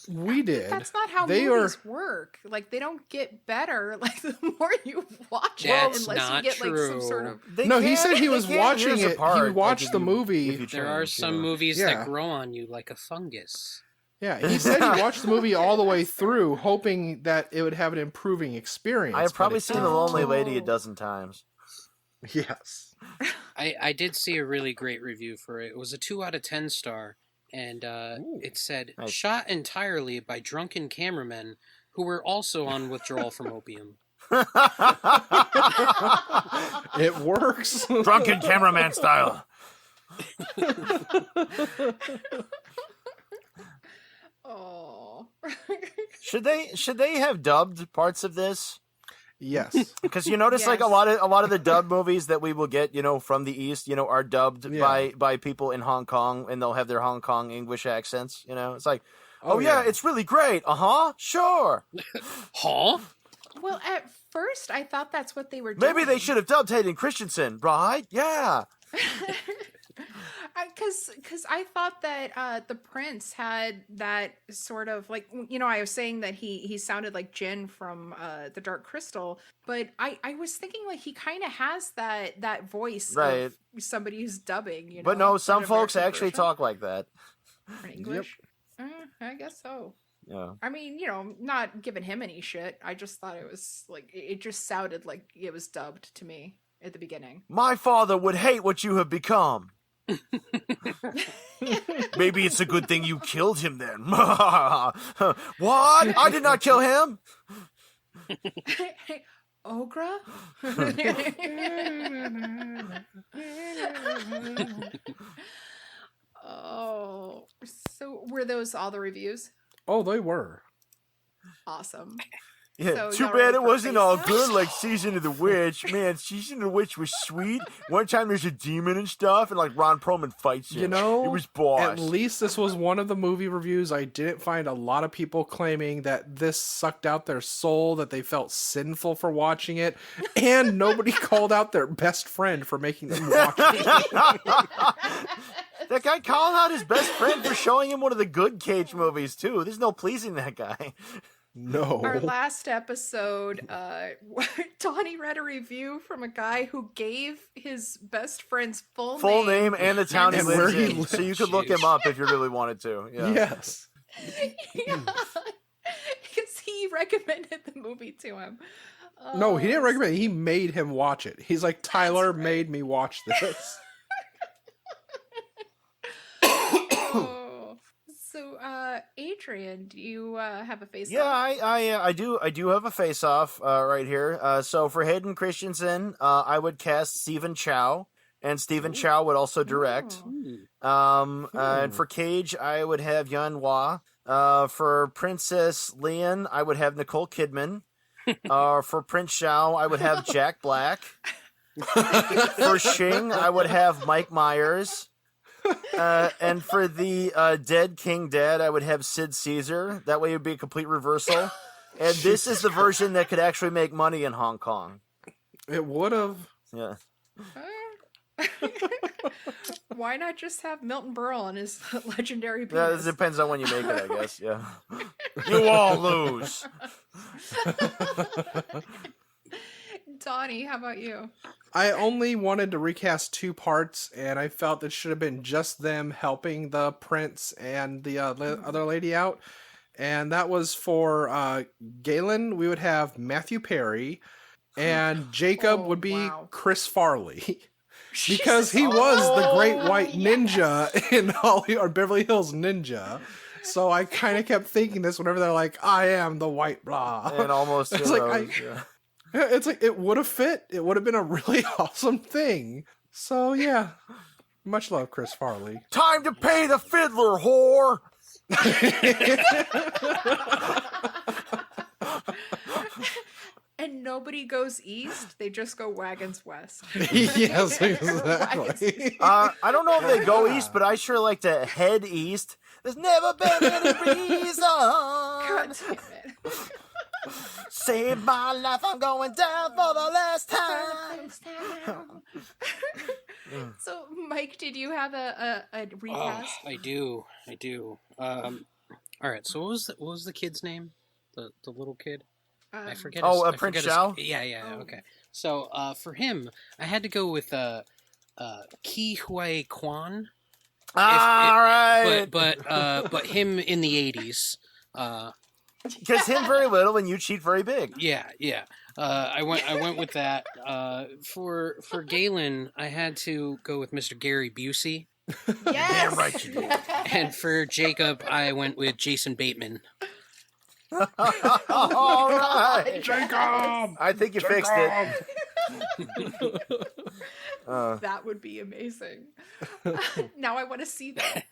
We did. That's not how movies work. Like, they don't get better like the more you watch it, unless you get like some sort of. He said he was watching it. He watched the movie. There are some movies that grow on you like a fungus. Yeah, he said he watched the movie all the way through, hoping that it would have an improving experience. I have probably seen The Lonely Lady a dozen times. Yes. I did see a really great review for it. It was a 2 out of 10 star, and it said, shot entirely by drunken cameramen who were also on withdrawal from opium. It works. Drunken cameraman style. Oh. Should they have dubbed parts of this? Yes. Because you notice like a lot of the dub movies that we will get, from the East, are dubbed by people in Hong Kong, and they'll have their Hong Kong English accents, It's like, oh yeah, it's really great. Sure. Huh? Well, at first I thought that's what they were doing. Maybe they should have dubbed Hayden Christensen, right? Yeah. Because I thought that the Prince had that sort of like, I was saying that he sounded like Jin from The Dark Crystal, but I was thinking like he kind of has that voice of somebody who's dubbing, But no, some folks actually talk like that. In English? Yep. I guess so. Yeah. I mean, not giving him any shit. I just thought it was like, it just sounded like it was dubbed to me at the beginning. My father would hate what you have become. Maybe it's a good thing you killed him then. What? I did not kill him. Ogra? Oh, so were those all the reviews? Oh, they were. Awesome. Yeah, So too y'all bad ready it for wasn't all face-off? good like Season of the Witch. Man, Season of the Witch was sweet. One time there's a demon and stuff, and like Ron Perlman fights him. It was boss. At least this was one of the movie reviews. I didn't find a lot of people claiming that this sucked out their soul, that they felt sinful for watching it, and nobody called out their best friend for making them watch it. That guy calling out his best friend for showing him one of the good Cage movies, too. There's no pleasing that guy. No. Our last episode, Donnie read a review from a guy who gave his best friend's full name and the town he lives in. So you could look him up if you really wanted to. Yeah. Yes. Yeah. Because he recommended the movie to him. No, he didn't recommend it. He made him watch it. He's like, Tyler made me watch this. So, Adrian, do you have a face-off? Yeah, I do have a face-off right here. So for Hayden Christensen, I would cast Stephen Chow, and Stephen Chow would also direct. And for Cage, I would have Yun Hua. For Princess Leon, I would have Nicole Kidman. For Prince Xiao, I would have Jack Black. For Shing, I would have Mike Myers. And for the Dead King Dead, I would have Sid Caesar. That way it would be a complete reversal. And this is the version that could actually make money in Hong Kong. It would have. Yeah. Why not just have Milton Berle on his legendary penis? Yeah, it depends on when you make it, I guess. Yeah. You all lose. Donnie, how about you? I only wanted to recast 2 parts, and I felt it should have been just them helping the prince and the other lady out. And that was for Galen, we would have Matthew Perry, and Jacob would be Chris Farley. Because he was the Great White Ninja in Beverly Hills Ninja. So I kind of kept thinking this whenever they're like, I am the white blah. And almost it's like, it's like, it would have fit. It would have been a really awesome thing. So yeah, much love, Chris Farley. Time to pay the fiddler, whore! And nobody goes east, they just go wagons west. Yes, exactly. I don't know if they go east, but I sure like to head east. There's never been any reason. God damn it. Save my life, I'm going down for the last time. So, Mike, did you have a recast? I do. All right. So what was the kid's name? The little kid. I forget. Prince Xiao? Yeah. Okay. So for him, I had to go with Ki Hui Kwan. All right. But him in the 80s. Because him very little and you cheat very big. Yeah. I went with that. For Galen, I had to go with Mr. Gary Busey. Yes. Damn right you did. And for Jacob, I went with Jason Bateman. All right. Jacob! I think you fixed it. That would be amazing. Now I want to see that.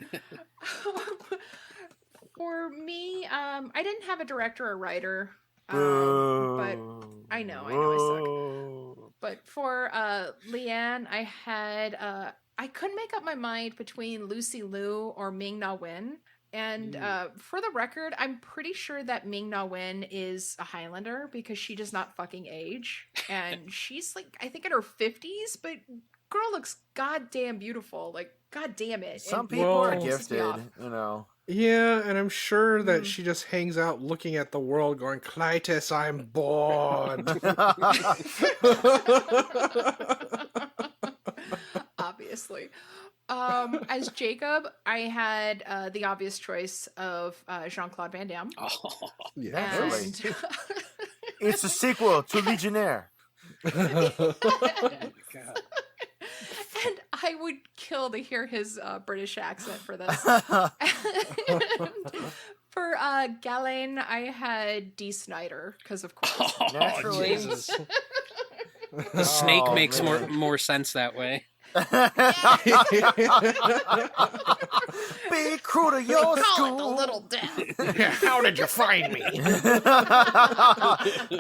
For me, I didn't have a director or writer, but I know I suck. But for Leanne, I had I couldn't make up my mind between Lucy Liu or Ming Na Wen. And for the record, I'm pretty sure that Ming Na Wen is a Highlander because she does not fucking age. And she's like, I think in her 50s, but girl looks goddamn beautiful. Like, goddamn it. Some And people are it pisses me gifted, off. you know. Yeah, and I'm sure that she just hangs out looking at the world going, Clytus, I'm bored. Obviously. As Jacob, I had the obvious choice of Jean-Claude Van Damme. Oh, Yeah. Naturally. It's a sequel to Legionnaire. my God. And I would kill to hear his British accent for this. For Galen, I had Dee Snider, because of course. Oh, Naturally. Jesus. The snake Oh, makes man. more sense that way. Be cruel to your Call it the school. little death. How did you find me?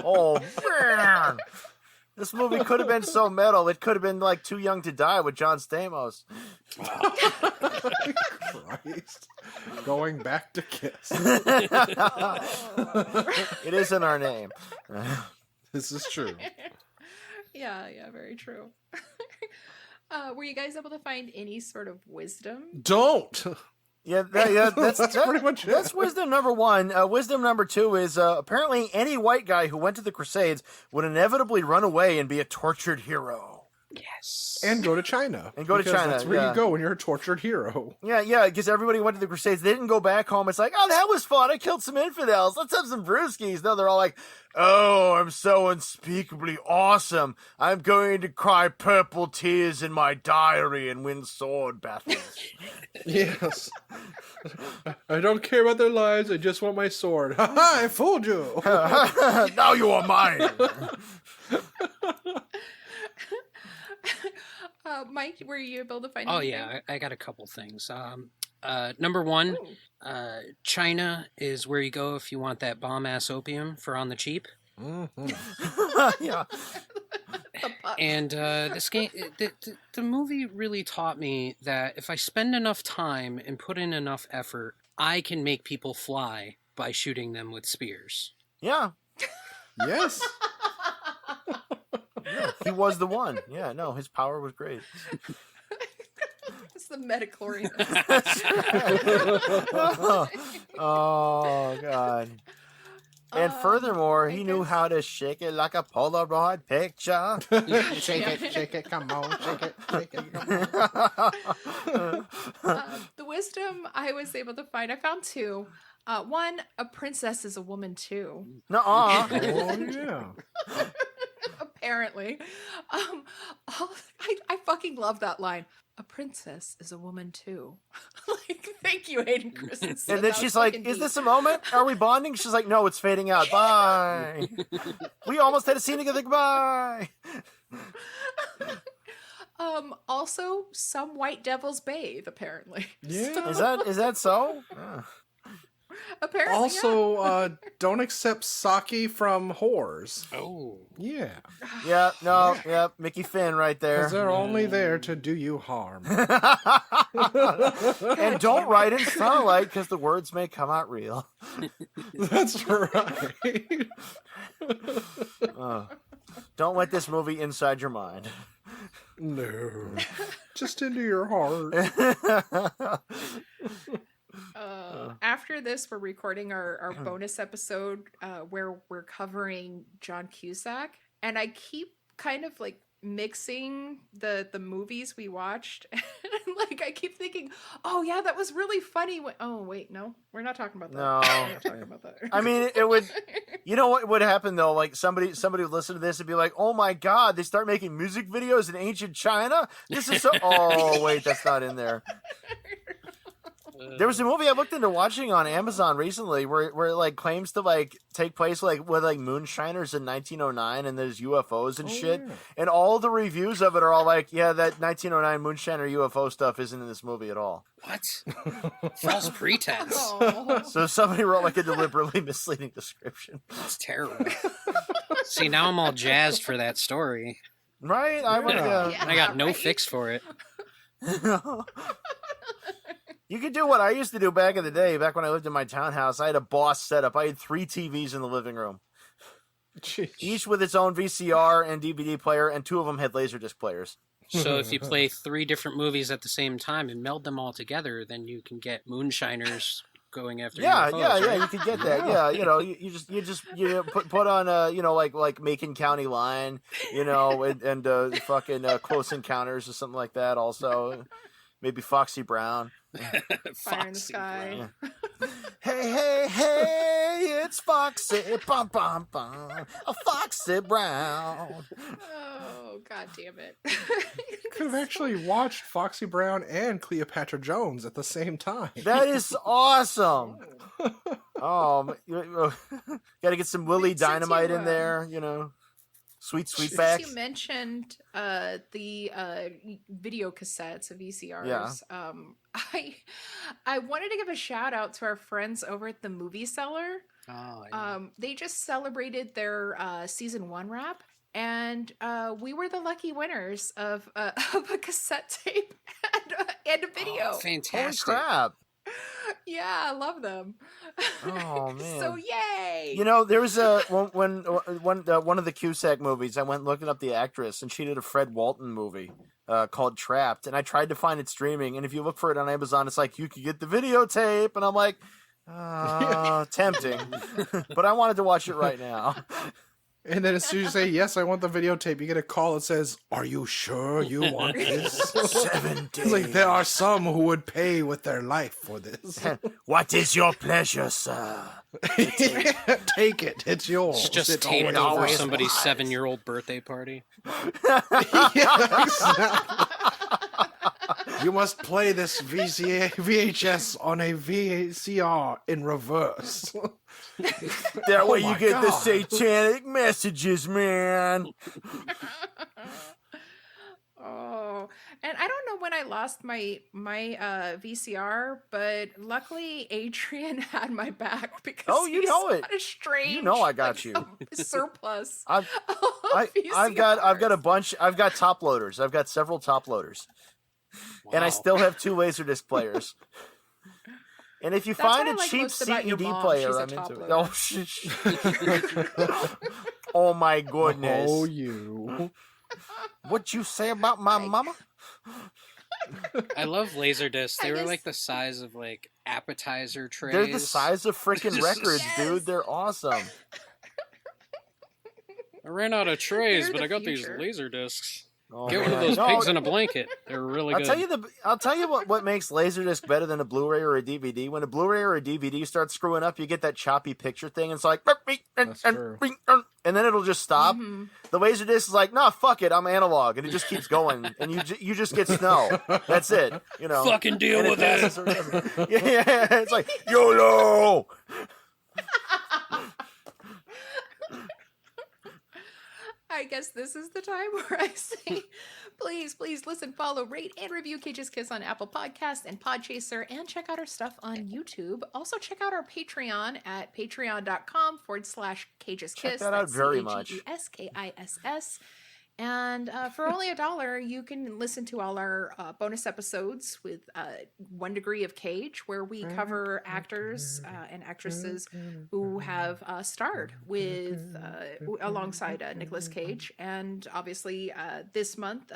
Oh, man. This movie could have been so metal. It could have been like Too Young to Die with John Stamos. Christ. Going back to Kiss. It is in our name. This is true. Yeah, very true. Were you guys able to find any sort of wisdom? Don't. That's pretty much it. That's wisdom number one. Wisdom number two is apparently any white guy who went to the Crusades would inevitably run away and be a tortured hero. Yes. And go to China. And go to Because China, That's where yeah. you go when you're a tortured hero. Yeah, because everybody went to the Crusades. They didn't go back home. It's like, oh, that was fun. I killed some infidels. Let's have some brewskis. No, they're all like, oh, I'm so unspeakably awesome. I'm going to cry purple tears in my diary and win sword battles. Yes. I don't care about their lives. I just want my sword. Ha ha! I fooled you. Now you are mine. Mike, were you able to find Oh anything? yeah, I got a couple things. Number one, Ooh. China is where you go if you want that bomb ass opium for on the cheap. Yeah. The puck. And this game, the movie really taught me that if I spend enough time and put in enough effort, I can make people fly by shooting them with spears. Yeah. Yes. He was the one. Yeah, no, his power was great. It's the metachlorian. Oh, God. And furthermore, he knew how to shake it like a Polaroid picture. Shake it, come on, shake it, come on. The wisdom I was able to find, I found two. One, a princess is a woman too. Nuh-uh. Oh, yeah. Apparently. I fucking love that line. A princess is a woman too. Like, thank you, Hayden Christensen. And then That she's was like, fucking is deep. this a moment? Are we bonding? She's like, no, it's fading out. Bye. We almost had a scene together. Goodbye. Also, some white devils bathe, apparently. Yeah. Is that so? Apparently, Also, don't accept sake from whores. Oh. Yeah. Yeah, no, yeah, Mickey Finn right there. Because they're only there to do you harm. And don't write in Starlight because the words may come out real. That's right. Don't let this movie inside your mind. No. Just into your heart. After this, we're recording our bonus episode where we're covering John Cusack, and I keep kind of like mixing the movies we watched. Like I keep thinking, oh yeah, that was really funny. Oh wait, no, we're not talking about that. No. We're not talking about that. I mean, it would. You know what would happen though? Like somebody would listen to this and be like, "Oh my God, they start making music videos in ancient China. This is so." Oh wait, that's not in there. There was a movie I looked into watching on Amazon recently where it like claims to like take place like with like moonshiners in 1909 and there's UFOs and shit. Yeah. And all the reviews of it are all like, yeah, that 1909 moonshiner UFO stuff isn't in this movie at all. What? False pretense. Oh. So somebody wrote like a deliberately misleading description. That's terrible. See, now I'm all jazzed for that story. Right? I would. Yeah. I got no right? fix for it. You could do what I used to do back in the day, back when I lived in my townhouse. I had a boss setup. I had 3 TVs in the living room, Jeez. each with its own VCR and DVD player, and 2 of them had Laserdisc players. So if you play 3 different movies at the same time and meld them all together, then you can get moonshiners going after Yeah, UFOs, yeah, right? yeah. You could get that. Yeah, you know, you just put on you know, like Macon County Line, you know, and fucking Close Encounters or something like that. Also, maybe Foxy Brown. Fire in the sky. Hey, hey, hey, it's Foxy, bum, bum, bum, a Foxy Brown. Oh, god damn it. Could have actually watched Foxy Brown and Cleopatra Jones at the same time. That is awesome. Oh, got to get some Willie Since Dynamite you, in there, you know. Sweet Since backs. you mentioned the video cassettes of VCRs, Yeah. I wanted to give a shout out to our friends over at the Movie Cellar. Oh, yeah. They just celebrated their season 1 wrap, and we were the lucky winners of a cassette tape and a video. Oh, Holy fantastic. crap. Yeah, I love them. Oh, man. So yay! You know, there was one of the Cusack movies. I went looking up the actress, and she did a Fred Walton movie called Trapped. And I tried to find it streaming, and if you look for it on Amazon, it's like you could get the videotape, and I'm like, tempting, but I wanted to watch it right now. And then as soon as you say, yes, I want the videotape, you get a call that says, are you sure you want this? 7 days. It's like, there are some who would pay with their life for this. What is your pleasure, sir? Take it. It's yours. It's just It taped always over was. somebody's 7-year-old birthday party. Yeah, exactly. You must play this VHS on a VCR in reverse. That way Oh you my get the God. satanic messages, man. Oh, and I don't know when I lost my VCR, but luckily Adrian had my back because Oh, you know it. got a strange, You know I got you. surplus. I've of got a VCRs. bunch. I've got top loaders. I've got several top loaders, and I Wow. still have 2 Laserdisc players. And if you That's find what I a like cheap most about your CED mom. player, She's a I'm top into it. loader. Oh, oh my goodness! Oh, you. What you say about my mama? I love Laserdiscs. They I were guess- like the size of like appetizer trays. They're the size of freaking Just- records, Yes. dude. They're awesome. I ran out of trays, They're but the I got future. these Laserdiscs. Oh, Get one of man. those No, pigs in a blanket. They were really good. I'll tell you what makes Laserdisc better than a Blu-ray or a DVD. When a Blu-ray or a DVD starts screwing up, you get that choppy picture thing. And it's like, That's true. and then it'll just stop. Mhm. The Laserdisc is like, nah, fuck it, I'm analog, and it just keeps going, and you just get snow. That's it, you know. Fucking deal And with passes it. or whatever. Yeah, it's like YOLO. I guess this is the time where I say, please listen, follow, rate, and review Cage's Kiss on Apple Podcasts and Podchaser, and check out our stuff on YouTube. Also, check out our Patreon at patreon.com/Cage's Kiss. Check that out very much. CAGESKISS. And for only $1, you can listen to all our bonus episodes with 1 Degree of Cage, where we cover actors and actresses who have starred with alongside Nicolas Cage. And obviously, this month,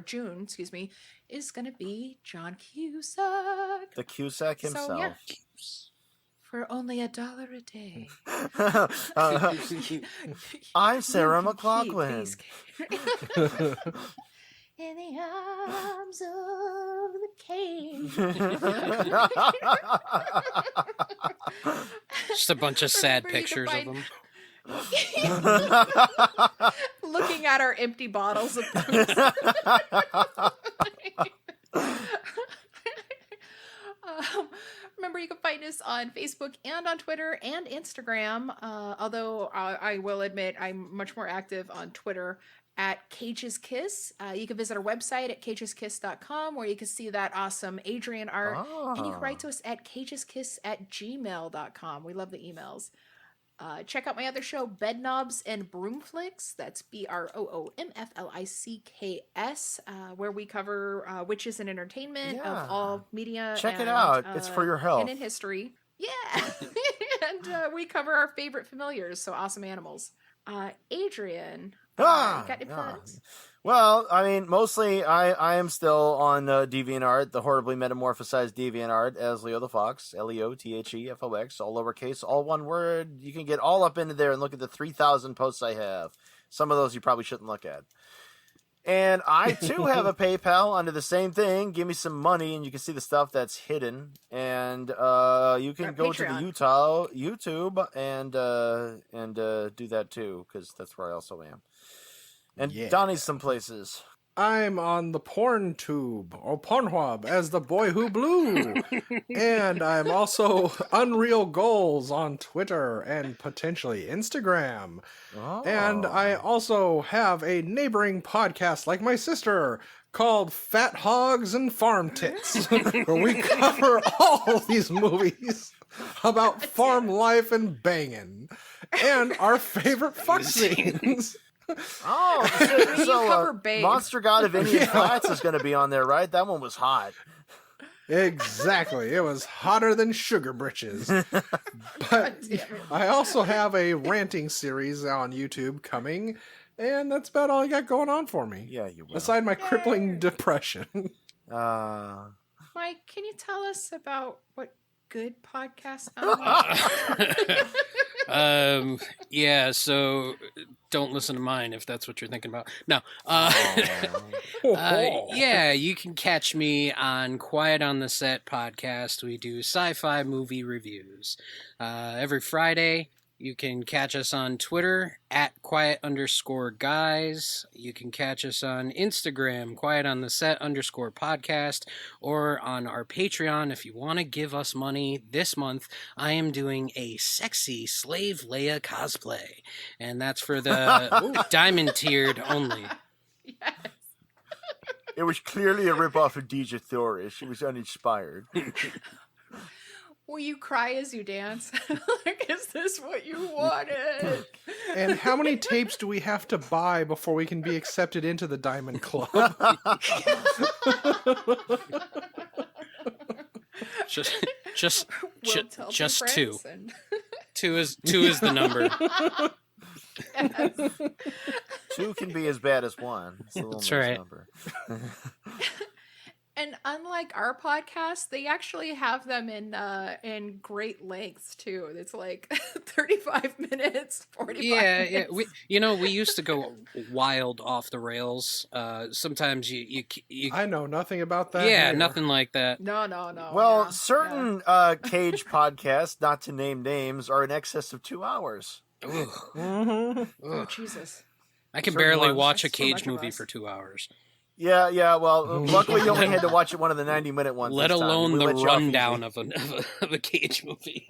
June, excuse me, is going to be John Cusack. The Cusack himself. So, yeah. For only $1 a day. I'm Sarah McLachlan. In the arms of the cage. Just a bunch of sad pictures of them. Looking at our empty bottles of booze. Remember, you can find us on Facebook and on Twitter and Instagram. Although I will admit I'm much more active on Twitter at Cage's Kiss. You can visit our website at cageskiss.com, where you can see that awesome Adrian art. And you can write to us at cageskiss@gmail.com. We love the emails. Check out my other show, Bedknobs and Broomflicks. That's BROOMFLICKS, where we cover witches and entertainment of all media. Check it out. It's for your health. And in history. Yeah. And we cover our favorite familiars, so awesome animals. Adrian, you got any plugs? Well, I mean, mostly I am still on DeviantArt, the horribly metamorphosized DeviantArt, as Leo the Fox, LeoTheFox, all lowercase, all one word. You can get all up into there and look at the 3,000 posts I have. Some of those you probably shouldn't look at. And I, too, have a PayPal under the same thing. Give me some money, and you can see the stuff that's hidden. And you can go to the YouTube and do that, too, because that's where I also am. And Donnie's some places. I'm on the porn tube, or Pornhub, as the boy who blew. And I'm also Unreal Goals on Twitter and potentially Instagram. Oh. And I also have a neighboring podcast like my sister called Fat Hogs and Farm Tits, where we cover all these movies about farm life and banging and our favorite fuck scenes. So Monster God of Indian Flats is going to be on there, right? That one was hot. Exactly. It was hotter than sugar britches. But I also have a ranting series on YouTube coming, and that's about all I got going on for me. Yeah, you will. Aside my crippling depression. Mike, can you tell us about what good podcasts yeah, so don't listen to mine if that's what you're thinking about. No. Yeah, you can catch me on Quiet on the Set podcast. We do sci-fi movie reviews. Every Friday. You can catch us on Twitter at quiet_guys. You can catch us on Instagram, quiet_on_the_set_podcast, or on our Patreon. If you want to give us money this month, I am doing a sexy Slave Leia cosplay. And that's for the diamond tiered only. Yes. It was clearly a ripoff of Deja Thoris. It was uninspired. Will you cry as you dance? Like, is this what you wanted? And how many tapes do we have to buy before we can be accepted into the Diamond Club? just two. And... Two is the number. Yes. 2 can be as bad as 1. It's a little That's right. Number. And unlike our podcast, they actually have them in great lengths too. It's like 35 minutes, 45 minutes. Yeah. We used to go wild off the rails. Sometimes you I know nothing about that. Yeah, here. Nothing like that. No. Well, certain Cage podcasts, not to name names, are in excess of 2 hours. Oh, Jesus. I can Certain barely ones. watch a That's so Cage much of movie us. for 2 hours. Yeah. Well, luckily you only had to watch one of the 90-minute ones. Let this time. alone We the let you off rundown easy. of a Cage movie.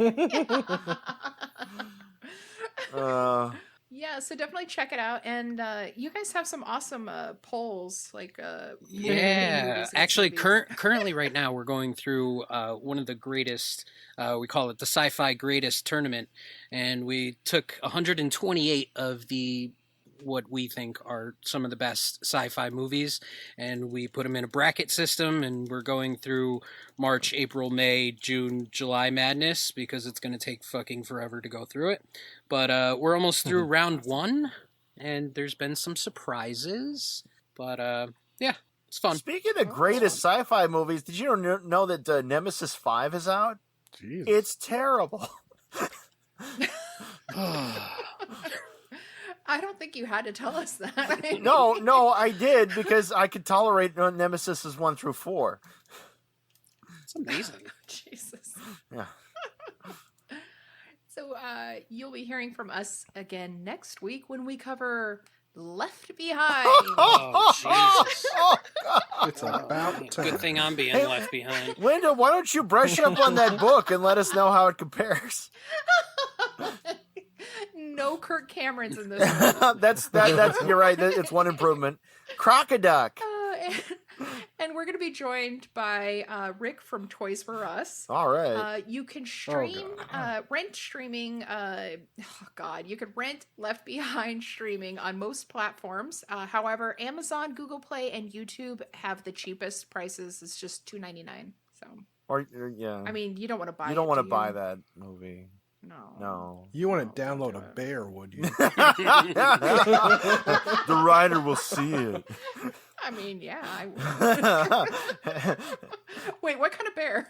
Yeah, so definitely check it out. And you guys have some awesome polls, like yeah. Actually, currently right now we're going through one of the greatest. We call it the Sci-Fi Greatest Tournament, and we took 128 of the what we think are some of the best sci-fi movies, and we put them in a bracket system, and we're going through March, April, May, June, July madness because it's going to take fucking forever to go through it. But we're almost through round 1, and there's been some surprises. But yeah, it's fun. Speaking of greatest sci-fi movies, did you know that Nemesis 5 is out? Jeez. It's terrible. I don't think you had to tell us that. No, I did because I could tolerate Nemesis 1 through 4. It's amazing. Jesus. Yeah. So you'll be hearing from us again next week when we cover Left Behind. Oh, Jesus. It's about time. Good thing I'm being left behind. Linda, why don't you brush up on that book and let us know how it compares? No Kirk Camerons in this one. That's you're right. It's one improvement. Crocoduck. And we're going to be joined by Rick from Toys R Us. All right. You can rent streaming. You could rent Left Behind streaming on most platforms. However, Amazon, Google Play, and YouTube have the cheapest prices. It's just $2.99. So. Or yeah. I mean, you don't want to buy. You don't want to buy that movie. No. You wouldn't download a bear, would you? The writer will see it. I mean, yeah, I would. Wait, what kind of bear?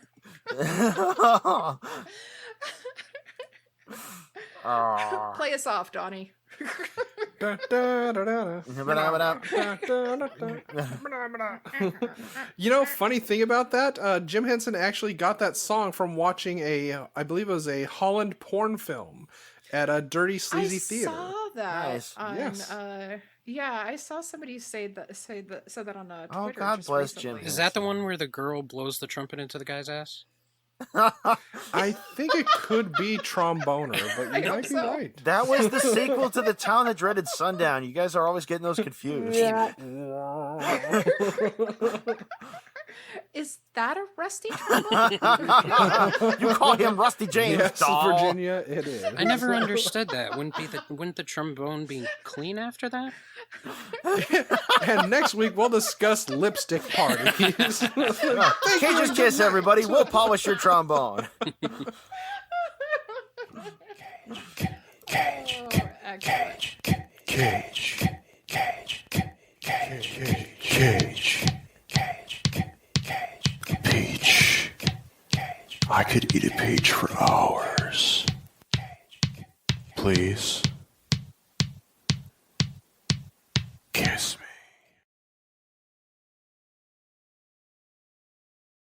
Play us off, Donnie. You know, funny thing about that, Jim Henson actually got that song from watching I believe it was a Holland porn film at a Dirty Sleazy Theater. I saw that. Nice. Yes. Yeah, I saw somebody say that on Twitter. Oh, God just bless recently. Jim. Is that the one where the girl blows the trumpet into the guy's ass? I think it could be Tromboner, but you might be right. That was the sequel to The Town That Dreaded Sundown. You guys are always getting those confused. Is that a rusty trombone? You call him Rusty James, Yes, doll. Virginia, it is. I never understood that. Wouldn't the trombone be clean after that? And next week we'll discuss lipstick parties. Cage's Kiss, everybody. We'll polish your trombone. Peach. I could eat a peach for hours. Please.